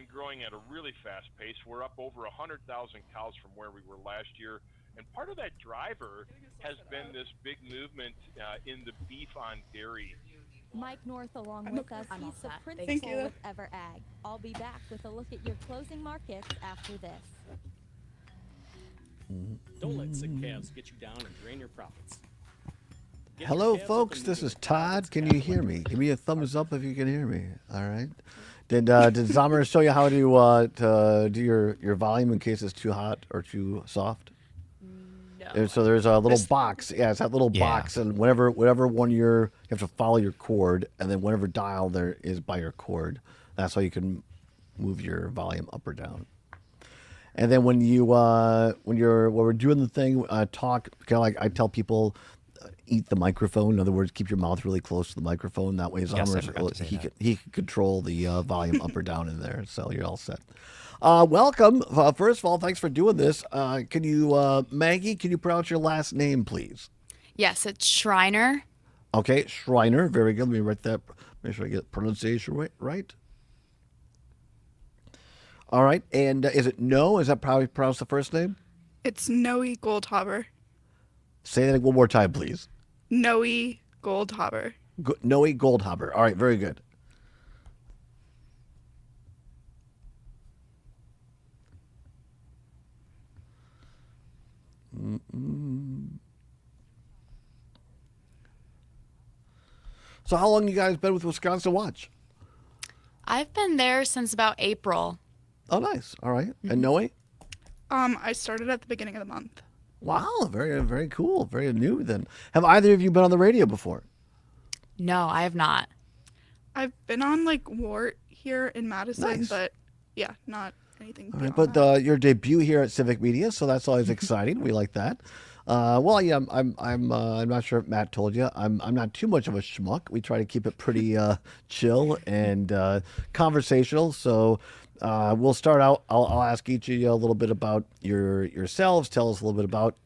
growing at a really fast pace. We're up over 100,000 cows from where we were last year. And part of that driver has been this big movement in the beef on dairy. Mike North along with us. He's the principal with EverAg. I'll be back with a look at your closing markets after this. Don't let sick calves get you down and drain your profits. Hello, folks. This is Todd. Can you hear me? Give me a thumbs up if you can hear me. All right. Did Zomer show you how to do your volume in case it's too hot or too soft? No. So there's a little box. Yeah, it's that little box, and whatever one you have to follow your cord, and then whatever dial there is by your cord, that's how you can move your volume up or down. And then when we're doing the thing, talk kind of like I tell people. Eat the microphone. In other words, keep your mouth really close to the microphone. That way, he can control the volume up or down in there. So you're all set. Welcome. First of all, thanks for doing this. Can you, Maggie? Can you pronounce your last name, please? Yes, it's Schreiner. Okay, Schreiner. Very good. Let me write that. Make sure I get pronunciation right. All right. And is it No? Is that probably pronounced the first name? It's Noe Goldhaber. Say that one more time, please. Noe Goldhaber. Noe Goldhaber. All right, very good. So how long you guys been with Wisconsin Watch? I've been there since about April. Oh, nice. All right. And Noe? I started at the beginning of the month. Wow, very, very cool. Very new then. Have either of you been on the radio before? No, I have not. I've been on like Wart here in Madison, Nice. but yeah, not anything All beyond right, but that. your debut here at Civic Media, so that's always exciting. We like that. Well, yeah, I'm not sure if Matt told you. I'm not too much of a schmuck. We try to keep it pretty chill and conversational. So we'll start out. I'll ask each of you a little bit about yourselves. Tell us a little bit about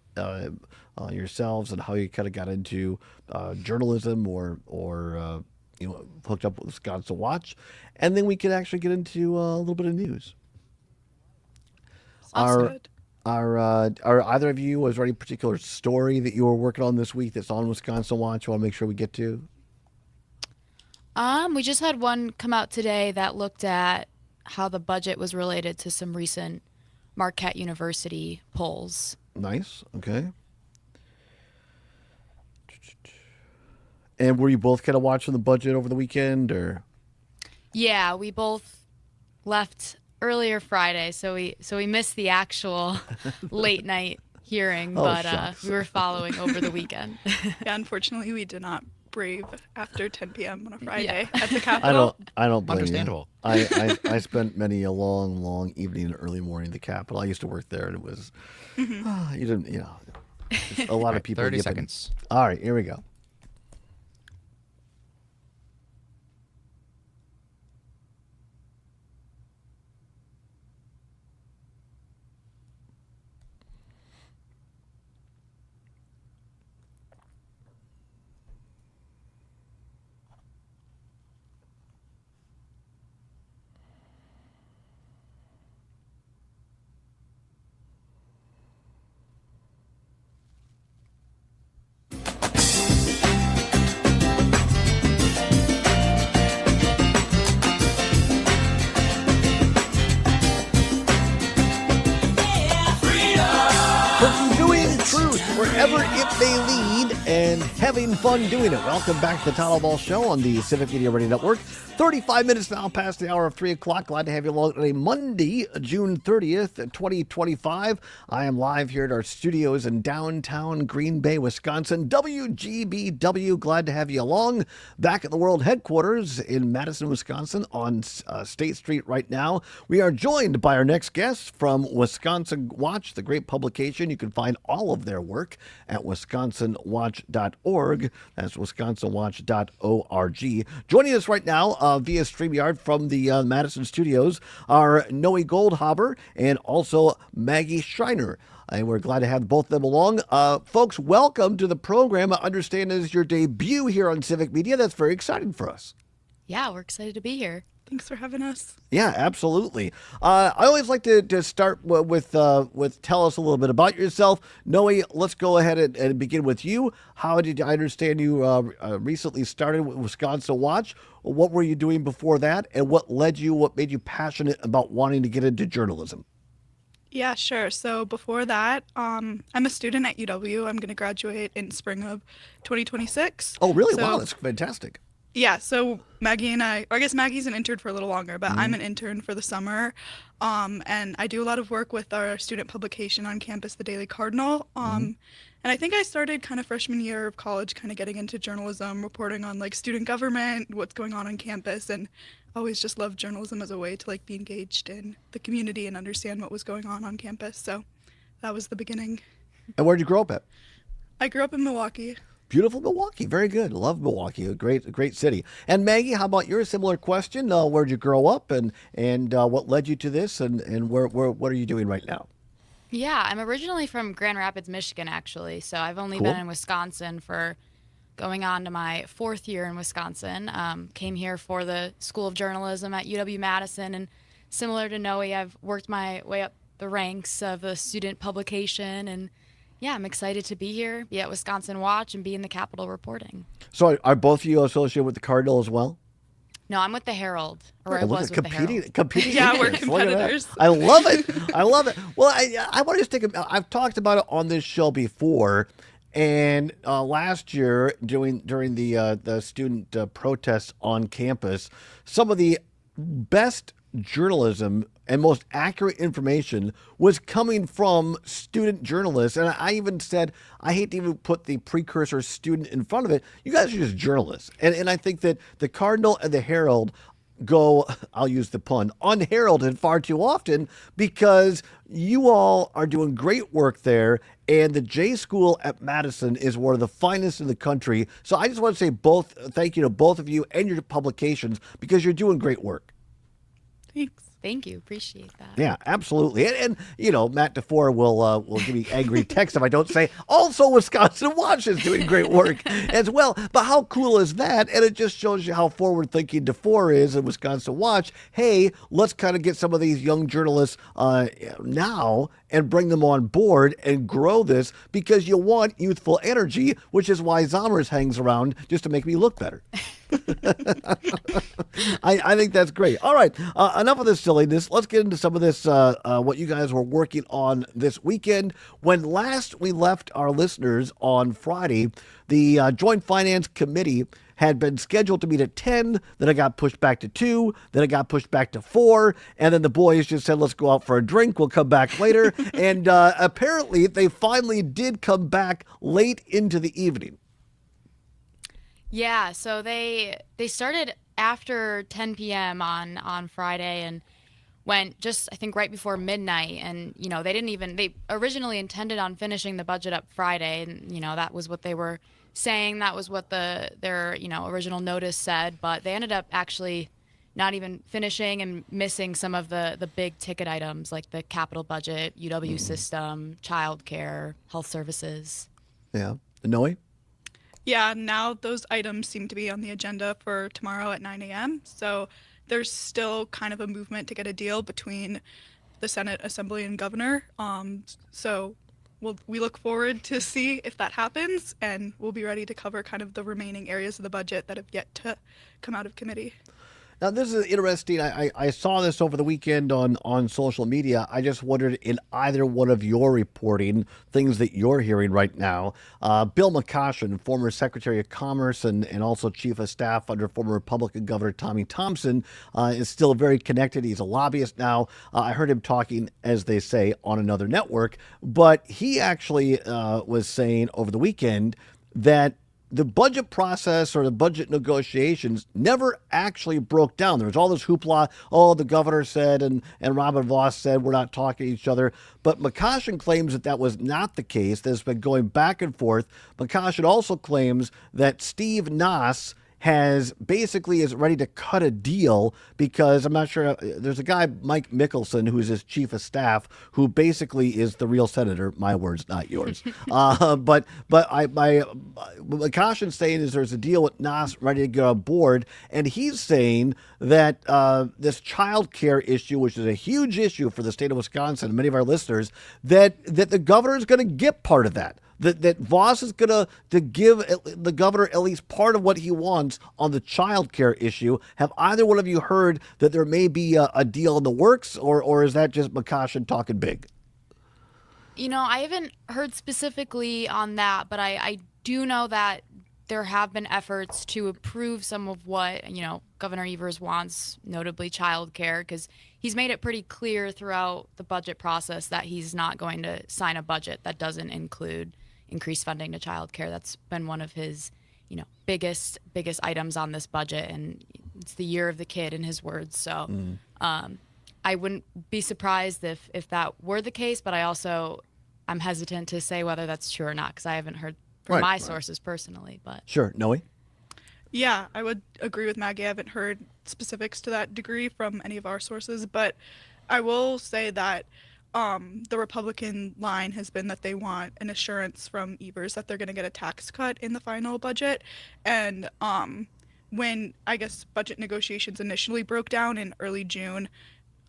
yourselves and how you kind of got into journalism or hooked up with Wisconsin Watch, and then we can actually get into a little bit of news. Good. Are either of you, was there any particular story that you were working on this week that's on Wisconsin Watch you want to make sure we get to? We just had one come out today that looked at how the budget was related to some recent Marquette University polls. Nice. Okay. And were you both kind of watching the budget over the weekend, or? Yeah, we both left earlier Friday, so we missed the actual late night hearing, Oh, but shucks. we were following over the weekend. Yeah, unfortunately, we did not brave after 10 p.m. on a Friday Yeah. at the Capitol. I don't blame Understandable. you. I spent many a long evening and early morning at the Capitol. I used to work there, and it was you didn't just a lot of people. 30 yipping. seconds. All right, here we go. Pursuing truth wherever it may lead and having fun doing it. Welcome back to the Todd Allbaugh Show on the Civic Media Radio Network. 35 minutes now past the hour of 3 o'clock. Glad to have you along on a Monday, June 30th, 2025. I am live here at our studios in downtown Green Bay, Wisconsin. WGBW, glad to have you along. Back at the world headquarters in Madison, Wisconsin on State Street right now. We are joined by our next guest from Wisconsin Watch, the great publication. You can find all of their work at wisconsinwatch.org. That's wisconsinwatch.org. Joining us right now via StreamYard from the Madison studios are Noe Goldhaber and also Maggie Schreiner. And we're glad to have both of them along. Folks, welcome to the program. I understand this is your debut here on Civic Media. That's very exciting for us. Yeah, we're excited to be here. Thanks for having us. Yeah, absolutely. I always like to start with tell us a little bit about yourself. Noe, let's go ahead and begin with you. How did I understand you recently started with Wisconsin Watch? What were you doing before that, and what made you passionate about wanting to get into journalism? Yeah, sure. So before that, I'm a student at UW. I'm going to graduate in spring of 2026. Oh, really? So, Wow, that's fantastic. Yeah, so Maggie and I guess Maggie's an intern for a little longer, but I'm an intern for the summer. And I do a lot of work with our student publication on campus, the Daily Cardinal. And I think I started kind of freshman year of college, kind of getting into journalism, reporting on like student government, what's going on campus, and always just loved journalism as a way to like be engaged in the community and understand what was going on campus. So that was the beginning. And where did you grow up at? I grew up in Milwaukee. Beautiful Milwaukee. Very good. Love Milwaukee. A great city. And Maggie, how about your similar question? Where'd you grow up and what led you to this and what are you doing right now? Yeah, I'm originally from Grand Rapids, Michigan, actually. So I've only been in Wisconsin for going on to my 4th year in Wisconsin. Came here for the School of Journalism at UW-Madison. And similar to Noe, I've worked my way up the ranks of a student publication. And yeah, I'm excited to be here, be at Wisconsin Watch, and be in the Capitol reporting. So are both of you associated with the Cardinal as well? No, I'm with the Herald, or I was with the Herald. Competing. Yeah, we're interests. Look at that. competitors. I love it. I love it. Well, I want to just take I've talked about it on this show before, and last year during the student protests on campus, some of the best journalism and most accurate information was coming from student journalists. And I even said, I hate to even put the precursor student in front of it. You guys are just journalists. And I think that the Cardinal and the Herald go, I'll use the pun, unheralded far too often because you all are doing great work there. And the J School at Madison is one of the finest in the country. So I just want to say thank you to both of you and your publications because you're doing great work. Thanks. Thank you. Appreciate that. Yeah, absolutely. And Matt DeFore will give me angry text if I don't say, also Wisconsin Watch is doing great work as well. But how cool is that? And it just shows you how forward-thinking DeFore is in Wisconsin Watch. Hey, let's kind of get some of these young journalists now and bring them on board and grow this because you want youthful energy, which is why Zommers hangs around just to make me look better. I think that's great. All right, enough of this silliness. Let's get into some of this, what you guys were working on this weekend. When last we left our listeners on Friday, the Joint Finance Committee had been scheduled to meet at 10, then it got pushed back to 2, then it got pushed back to 4, and then the boys just said, let's go out for a drink, we'll come back later. And apparently they finally did come back late into the evening. Yeah, so they started after 10 p.m. on Friday and went just, I think, right before midnight. And, they originally intended on finishing the budget up Friday. And, that was what they were saying. That was what their original notice said. But they ended up actually not even finishing and missing some of the big ticket items like the capital budget, UW system, childcare, health services. Yeah. Noe? Yeah, now those items seem to be on the agenda for tomorrow at 9 a.m. So there's still kind of a movement to get a deal between the Senate, Assembly, and Governor. So we look forward to see if that happens, and we'll be ready to cover kind of the remaining areas of the budget that have yet to come out of committee. Now, this is interesting. I saw this over the weekend on social media. I just wondered, in either one of your reporting, things that you're hearing right now, Bill McCoshen, former Secretary of Commerce and also Chief of Staff under former Republican Governor Tommy Thompson, is still very connected. He's a lobbyist now. I heard him talking, as they say, on another network. But he actually was saying over the weekend that the budget process or the budget negotiations never actually broke down. There was all this hoopla. Oh, the governor said and Robin Vos said we're not talking to each other. But McCoshen claims that was not the case. There's been going back and forth. McCoshen also claims that Steve Nass is ready to cut a deal because I'm not sure. There's a guy, Mike Mickelson, who's his chief of staff, who basically is the real senator. My words, not yours. But McCoshen's saying is there's a deal with Nass ready to get on board, and he's saying that this child care issue, which is a huge issue for the state of Wisconsin and many of our listeners, that the governor is going to get part of that. That Vos is going to give the governor at least part of what he wants on the child care issue. Have either one of you heard that there may be a deal in the works, or is that just McCoshen talking big? I haven't heard specifically on that, but I do know that there have been efforts to approve some of what, Governor Evers wants, notably child care, because he's made it pretty clear throughout the budget process that he's not going to sign a budget that doesn't include increased funding to child care. That's been one of his, biggest items on this budget, and it's the year of the kid in his words. So I wouldn't be surprised if that were the case, but I'm hesitant to say whether that's true or not because I haven't heard from my sources personally. But sure. Noe? Yeah, I would agree with Maggie. I haven't heard specifics to that degree from any of our sources, but I will say that the Republican line has been that they want an assurance from Evers that they're going to get a tax cut in the final budget. And when, I guess, budget negotiations initially broke down in early June,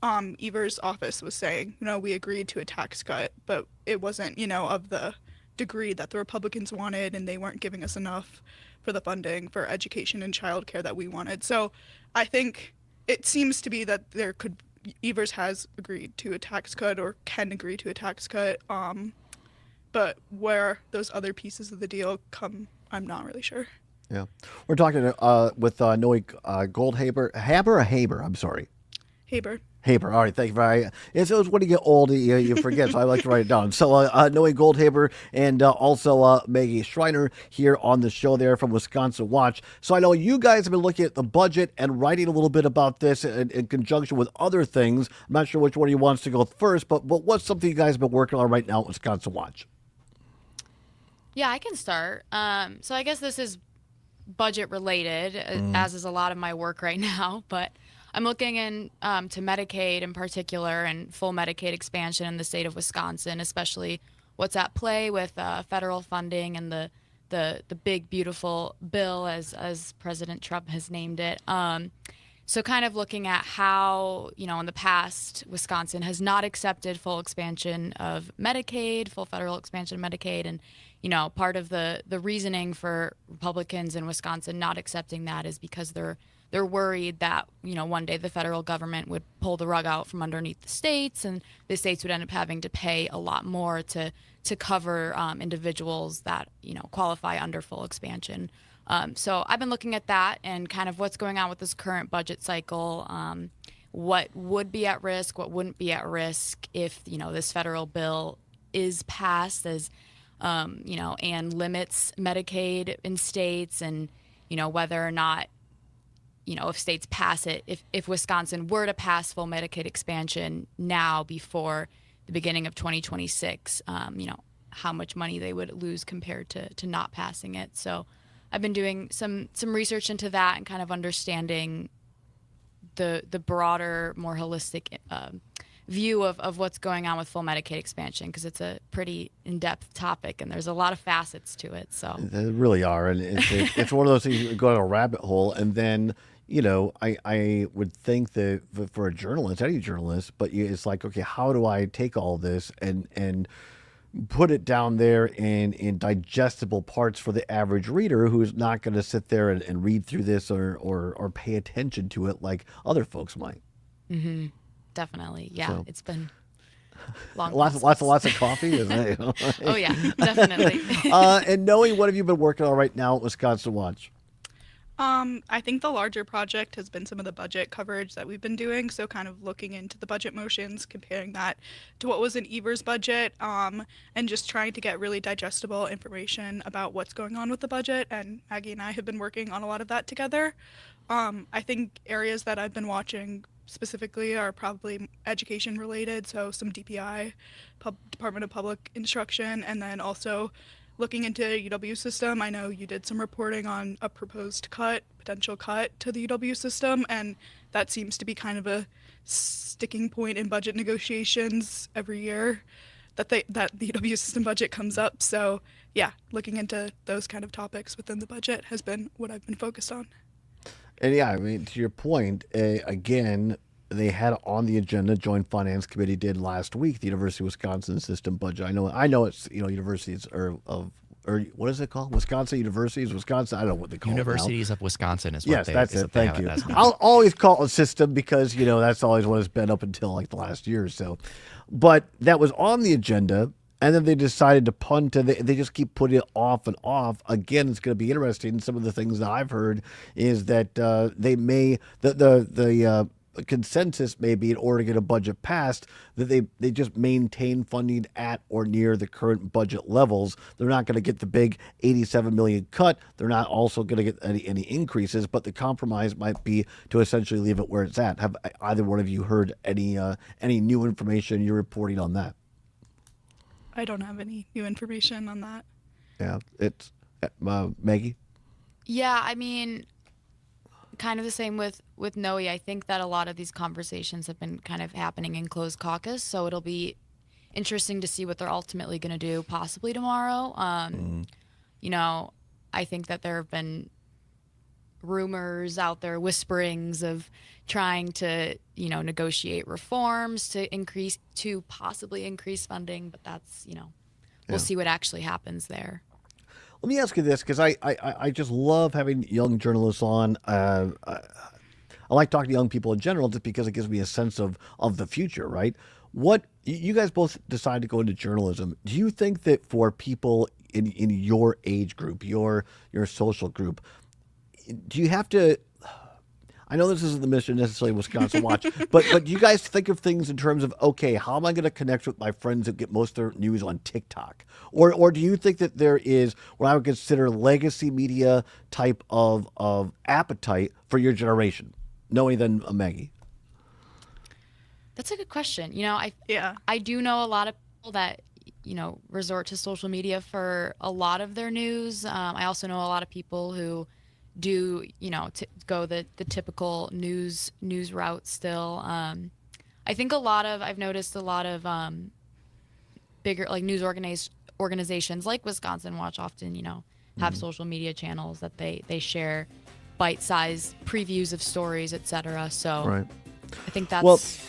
Evers' office was saying, we agreed to a tax cut, but it wasn't, of the degree that the Republicans wanted, and they weren't giving us enough for the funding for education and childcare that we wanted. So I think it seems to be that Evers has agreed to a tax cut or can agree to a tax cut, but where those other pieces of the deal come, I'm not really sure. Yeah. We're talking with Noe Goldhaber. Haber? I'm sorry. Haber. Haber. All right, thank you very much. It's when you get old, you forget, so I like to write it down. So Noe Goldhaber and also Maggie Schreiner here on the show there from Wisconsin Watch. So I know you guys have been looking at the budget and writing a little bit about this in conjunction with other things. I'm not sure which one of you wants to go first, but what's something you guys have been working on right now at Wisconsin Watch? Yeah, I can start. So I guess this is budget related, as is a lot of my work right now, but I'm looking in to Medicaid in particular and full Medicaid expansion in the state of Wisconsin, especially what's at play with federal funding and the big beautiful bill as President Trump has named it. So kind of looking at how, in the past, Wisconsin has not accepted full expansion of Medicaid, full federal expansion of Medicaid. And, part of the reasoning for Republicans in Wisconsin not accepting that is because they're worried that, one day the federal government would pull the rug out from underneath the states and the states would end up having to pay a lot more to cover individuals that, qualify under full expansion. So I've been looking at that and kind of what's going on with this current budget cycle, what would be at risk, what wouldn't be at risk if, this federal bill is passed and limits Medicaid in states and, whether or not, if states pass it, if Wisconsin were to pass full Medicaid expansion now before the beginning of 2026, how much money they would lose compared to not passing it. So I've been doing some research into that and kind of understanding the broader, more holistic view of what's going on with full Medicaid expansion, because it's a pretty in-depth topic and there's a lot of facets to it. So They really are, and it's one of those things you go down a rabbit hole, and then I would think that for a journalist, any journalist, but it's like, okay, how do I take all this and put it down there in digestible parts for the average reader who's not going to sit there and read through this or pay attention to it like other folks might. Mm-hmm. Definitely. Yeah. So, it's been long. lots of coffee, isn't it? Oh yeah, definitely. And Noe, what have you been working on right now at Wisconsin Watch? I think the larger project has been some of the budget coverage that we've been doing. So kind of looking into the budget motions, comparing that to what was in Evers' budget, and just trying to get really digestible information about what's going on with the budget. And Maggie and I have been working on a lot of that together. I think areas that I've been watching specifically are probably education related. So some DPI, Department of Public Instruction, and then also looking into UW system. I know you did some reporting on a proposed potential cut to the UW system, and that seems to be kind of a sticking point in budget negotiations every year that the UW system budget comes up. So yeah, looking into those kind of topics within the budget has been what I've been focused on. And yeah, I mean, to your point, again, they had on the agenda, Joint Finance Committee did last week, the University of Wisconsin system budget. I know it's, universities or what is it called? Wisconsin Universities, Wisconsin, I don't know what they call Universities it now. of Wisconsin is what yes, they that's is it. what they Thank have you. it as now. I'll always call it a system because, that's always what it's been up until like the last year or so. But that was on the agenda. And then they decided to punt, and they just keep putting it off and off. Again, it's going to be interesting. Some of the things that I've heard is that they may the consensus may be, in order to get a budget passed, that they just maintain funding at or near the current budget levels. They're not going to get the big $87 million cut. They're not also going to get any increases. But the compromise might be to essentially leave it where it's at. Have either one of you heard any new information? You're reporting on that? I don't have any new information on that. Yeah, it's Maggie. Yeah, I mean, kind of the same with Noe. I think that a lot of these conversations have been kind of happening in closed caucus, so it'll be interesting to see what they're ultimately going to do, possibly tomorrow. I think that there have been rumors out there, whisperings of trying to, negotiate reforms to possibly increase funding, but that's, we'll see what actually happens there. Let me ask you this, because I just love having young journalists on. I like talking to young people in general just because it gives me a sense of the future, right? What you guys both decide to go into journalism. Do you think that for people in your age group, your social group, do you have to, I know this isn't the mission necessarily Wisconsin Watch, but do you guys think of things in terms of, okay, how am I going to connect with my friends that get most of their news on TikTok? Or do you think that there is what I would consider legacy media type of appetite for your generation? Knowing then Maggie. That's a good question. I do know a lot of people that resort to social media for a lot of their news. I also know a lot of people who do go the typical news route still. I think I've noticed a lot of bigger like news organizations like Wisconsin Watch often have social media channels that they share bite-sized previews of stories, etc. So right. I think that's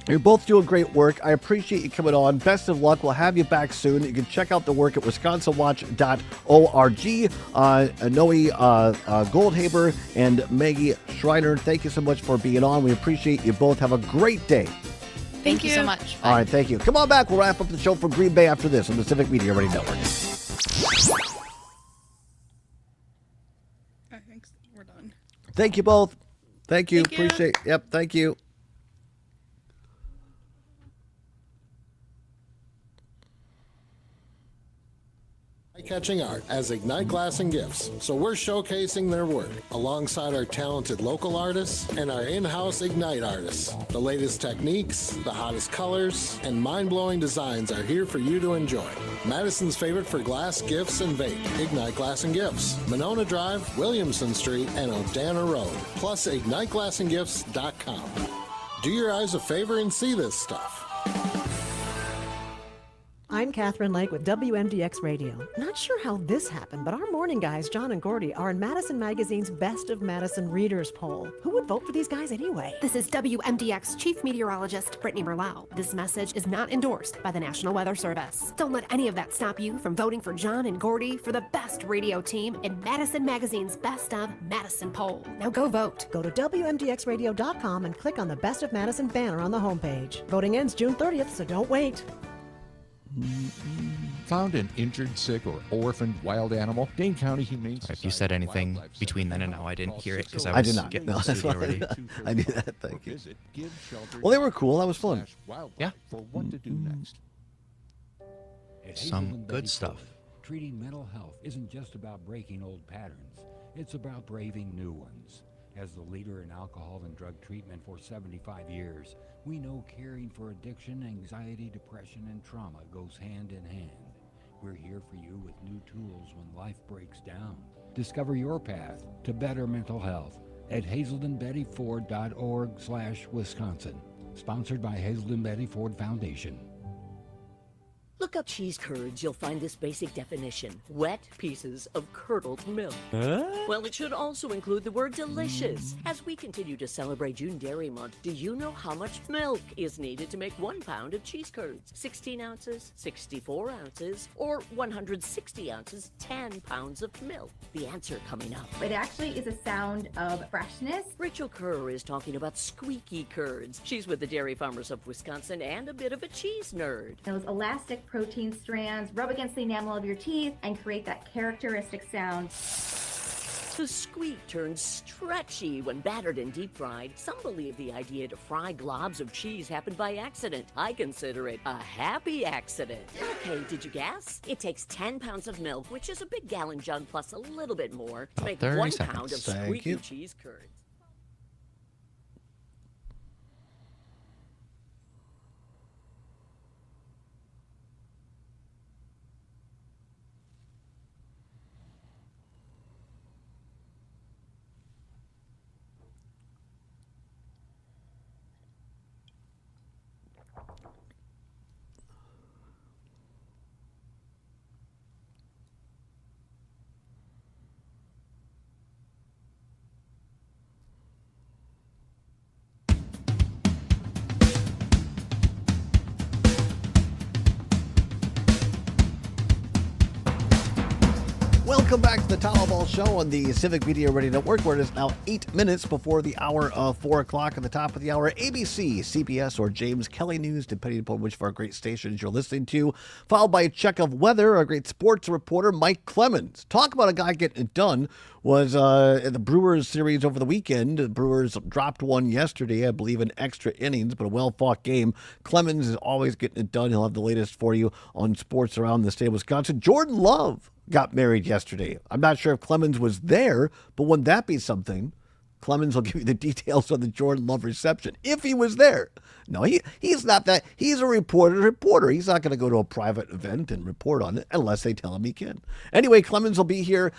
You're both doing great work. I appreciate you coming on. Best of luck. We'll have you back soon. You can check out the work at wisconsinwatch.org. Noe Goldhaber and Maggie Schreiner, thank you so much for being on. We appreciate you both. Have a great day. Thank you so much. All right, thank you. Come on back. We'll wrap up the show from Green Bay after this on the Civic Media Radio Network. I think we're done. Thank you both. Thank you. Thank you. Appreciate it. Yep, thank you. Eye-catching art as Ignite Glass and Gifts, so we're showcasing their work alongside our talented local artists and our in-house Ignite artists. The latest techniques, the hottest colors, and mind-blowing designs are here for you to enjoy. Madison's favorite for glass, gifts, and vape, Ignite Glass and Gifts, Monona Drive, Williamson Street, and Odana Road, plus igniteglassandgifts.com. Do your eyes a favor and see this stuff. I'm Catherine Lake with WMDX Radio. Not sure how this happened, but our morning guys, John and Gordy, are in Madison Magazine's Best of Madison Readers poll. Who would vote for these guys anyway? This is WMDX Chief Meteorologist Brittany Berlau. This message is not endorsed by the National Weather Service. Don't let any of that stop you from voting for John and Gordy for the best radio team in Madison Magazine's Best of Madison poll. Now go vote. Go to WMDXradio.com and click on the Best of Madison banner on the homepage. Voting ends June 30th, so don't wait. Found an injured, sick, or orphaned wild animal, Dane County Humane Society. If you said anything between then and now, I didn't hear it because I I was did not. getting No, the that's studio fine. ready. I knew that. Thank you. Well, they were cool. That was fun. Yeah. For what to do next. Some good stuff. Treating mental health isn't just about breaking old patterns. It's about braving new ones. As the leader in alcohol and drug treatment for 75 years, we know caring for addiction, anxiety, depression, and trauma goes hand in hand. We're here for you with new tools when life breaks down. Discover your path to better mental health at hazeldenbettyford.org/Wisconsin. Sponsored by Hazelden Betty Ford Foundation. Look up cheese curds, you'll find this basic definition. Wet pieces of curdled milk. Well, it should also include the word delicious. As we continue to celebrate June Dairy Month, do you know how much milk is needed to make 1 pound of cheese curds? 16 ounces, 64 ounces, or 160 ounces, 10 pounds of milk? The answer coming up. It actually is a sound of freshness. Rachel Kerr is talking about squeaky curds. She's with the Dairy Farmers of Wisconsin and a bit of a cheese nerd. Those elastic protein strands rub against the enamel of your teeth and create that characteristic sound. The squeak turns stretchy when battered and deep fried. Some believe the idea to fry globs of cheese happened by accident. I consider it a happy accident. Okay, did you guess? It takes 10 pounds of milk, which is a big gallon jug plus a little bit more, to make 1 pound of squeaky cheese curds. Welcome back to the Allbaugh Show on the Civic Media Radio Network, where it is now 8 minutes before the hour of 4 o'clock. At the top of the hour, ABC, CBS, or James Kelly News, depending upon which of our great stations you're listening to. Followed by a check of weather, our great sports reporter, Mike Clemens. Talk about a guy getting it done. Was in the Brewers series over the weekend. The Brewers dropped one yesterday, I believe, in extra innings, but a well-fought game. Clemens is always getting it done. He'll have the latest for you on sports around the state of Wisconsin. Jordan Love got married yesterday. I'm not sure if Clemens was there, but wouldn't that be something? Clemens will give you the details on the Jordan Love reception, if he was there. No, he's not that. He's a reporter. He's not going to go to a private event and report on it unless they tell him he can. Anyway, Clemens will be here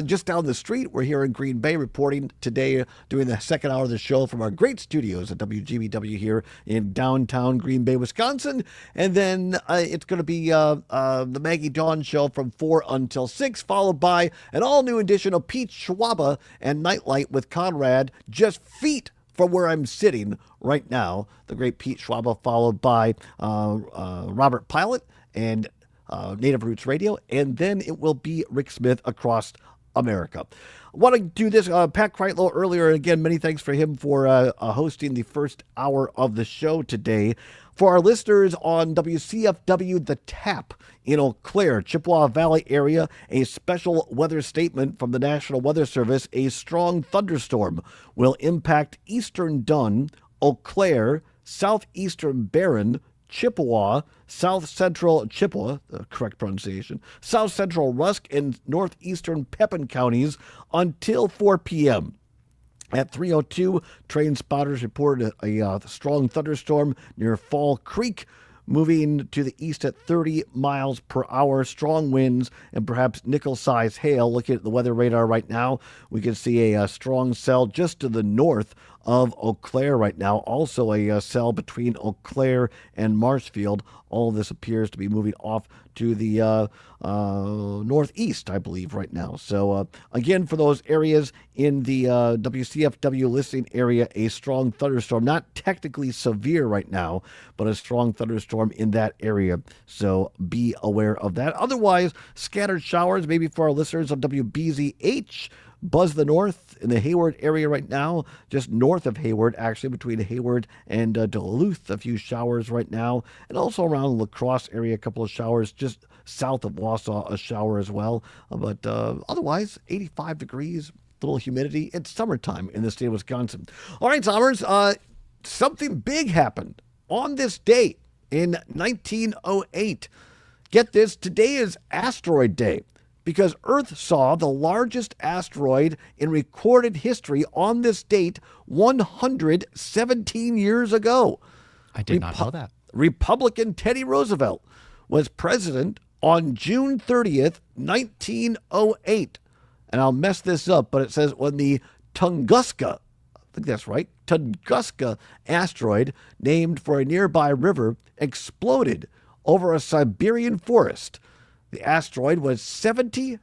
just down the street. We're here in Green Bay reporting today, doing the second hour of the show from our great studios at WGBW here in downtown Green Bay, Wisconsin. And then it's going to be the Maggie Dawn Show from 4 until 6, followed by an all-new edition of Pete Schwaba and Nightlight with Conrad, just feet from where I'm sitting right now. The great Pete Schwaba, followed by Robert Pilot and Native Roots Radio, and then it will be Rick Smith Across America. I want to do this. Pat Kreitlow earlier, and again, many thanks for him for hosting the first hour of the show today. For our listeners on WCFW The Tap in Eau Claire, Chippewa Valley area, a special weather statement from the National Weather Service. A strong thunderstorm will impact eastern Dunn, Eau Claire, southeastern Barron, Chippewa, south central Chippewa, the correct pronunciation, south central Rusk, and northeastern Pepin counties until 4 p.m. At 3:02, train spotters reported a strong thunderstorm near Fall Creek, moving to the east at 30 miles per hour, strong winds, and perhaps nickel-sized hail. Looking at the weather radar right now, we can see a strong cell just to the north of Eau Claire right now. Also a cell between Eau Claire and Marshfield. All of this appears to be moving off to the northeast, I believe, right now. So, again, for those areas in the WCFW listening area, a strong thunderstorm. Not technically severe right now, but a strong thunderstorm in that area. So be aware of that. Otherwise, scattered showers, maybe for our listeners of WBZH. Buzz the North in the Hayward area right now, just north of Hayward, actually, between Hayward and Duluth, a few showers right now, and also around La Crosse area, a couple of showers, just south of Wausau, a shower as well. But otherwise, 85 degrees, little humidity. It's summertime in the state of Wisconsin. All right, Sommers, something big happened on this date in 1908. Get this, today is Asteroid Day, because Earth saw the largest asteroid in recorded history on this date 117 years ago. I did not know that. Republican Teddy Roosevelt was president on June 30th, 1908. And I'll mess this up, but it says when the Tunguska, I think that's right, Tunguska asteroid, named for a nearby river, exploded over a Siberian forest. The asteroid was 70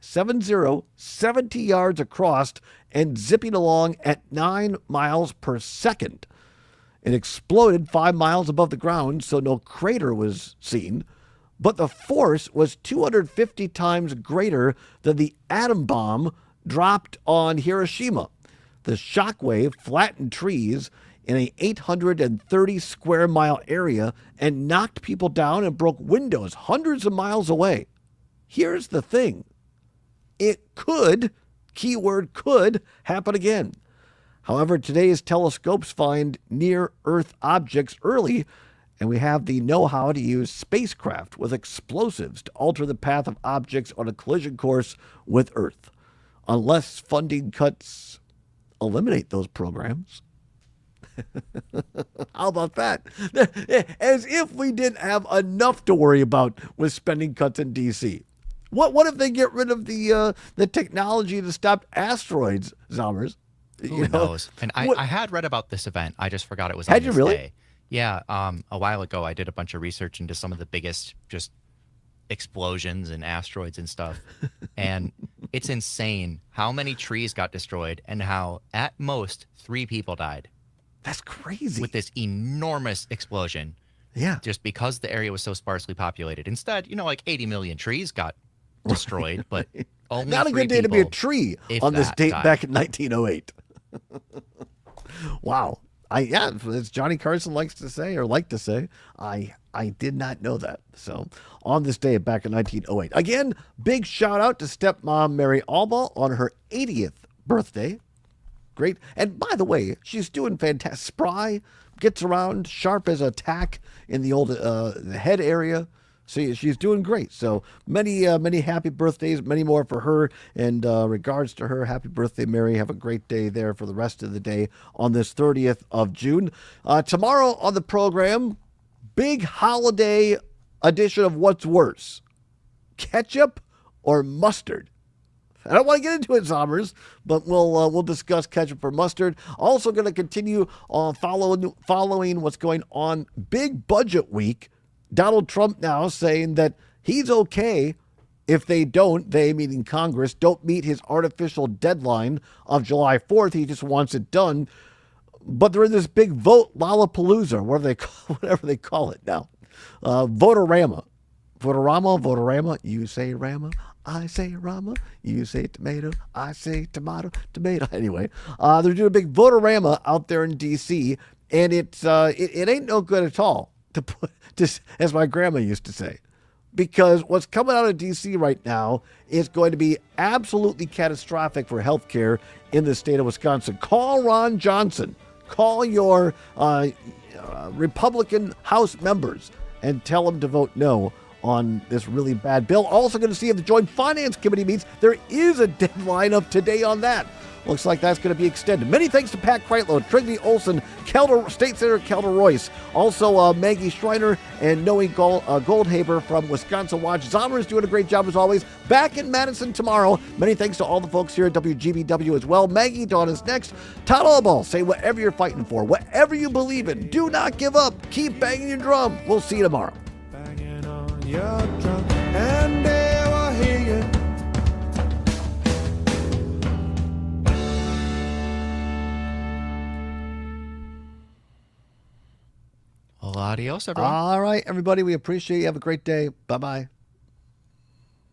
yards across and zipping along at 9 miles per second. It exploded 5 miles above the ground, so no crater was seen, but the force was 250 times greater than the atom bomb dropped on Hiroshima. The shockwave flattened trees in an 830 square mile area and knocked people down and broke windows hundreds of miles away. Here's the thing. It could, keyword could, happen again. However, today's telescopes find near-Earth objects early, and we have the know-how to use spacecraft with explosives to alter the path of objects on a collision course with Earth. Unless funding cuts eliminate those programs. How about that? As if we didn't have enough to worry about with spending cuts in D.C. What if they get rid of the technology to stop asteroids, Zommers? Who knows? And I had read about this event. I just forgot it was on Had you this really? day. Yeah, a while ago, I did a bunch of research into some of the biggest just explosions and asteroids and stuff. And it's insane how many trees got destroyed and how, at most, 3 people died. That's crazy. With this enormous explosion. Yeah. Just because the area was so sparsely populated. Instead, like 80 million trees got destroyed, but Only Not a 3 good day to be a people, tree if on this that, date Todd. back in 1908. Wow. As Johnny Carson likes to say, or liked to say, I did not know that. So on this day back in 1908. Again, big shout out to stepmom Mary Allbaugh on her 80th birthday. Great. And by the way, she's doing fantastic. Spry, gets around, sharp as a tack in the old the head area. See, she's doing great. So many happy birthdays, many more for her. And regards to her, happy birthday, Mary. Have a great day there for the rest of the day on this 30th of June. Tomorrow on the program, big holiday edition of What's Worse, ketchup or mustard? I don't want to get into it, Zombers, but we'll discuss ketchup or mustard. Also going to continue on following what's going on. Big budget week. Donald Trump now saying that he's okay if they meaning Congress, don't meet his artificial deadline of July 4th. He just wants it done. But they're in this big vote Lollapalooza, whatever they call it now. Votorama. Votorama. You say Rama, I say Rama. You say tomato, I say tomato. Anyway, they're doing a big Votorama out there in D.C., and it ain't no good at all, to put just as my grandma used to say, because what's coming out of D.C. right now is going to be absolutely catastrophic for healthcare in the state of Wisconsin. Call Ron Johnson. Call your Republican House members and tell them to vote no on this really bad bill. Also going to see if the Joint Finance Committee meets. There is a deadline of today on that. Looks like that's going to be extended. Many thanks to Pat Kreitlow, Trigby Olson, State Senator Kelder Royce, also Maggie Schreiner and Noe Goldhaber from Wisconsin Watch. Zomer is doing a great job as always. Back in Madison tomorrow. Many thanks to all the folks here at WGBW as well. Maggie Dawn is next. Todd Allbaugh, say whatever you're fighting for, whatever you believe in. Do not give up. Keep banging your drum. We'll see you tomorrow. Your drum, and they will hear you. Well, adios, everyone. All right, everybody. We appreciate you. Have a great day. Bye-bye.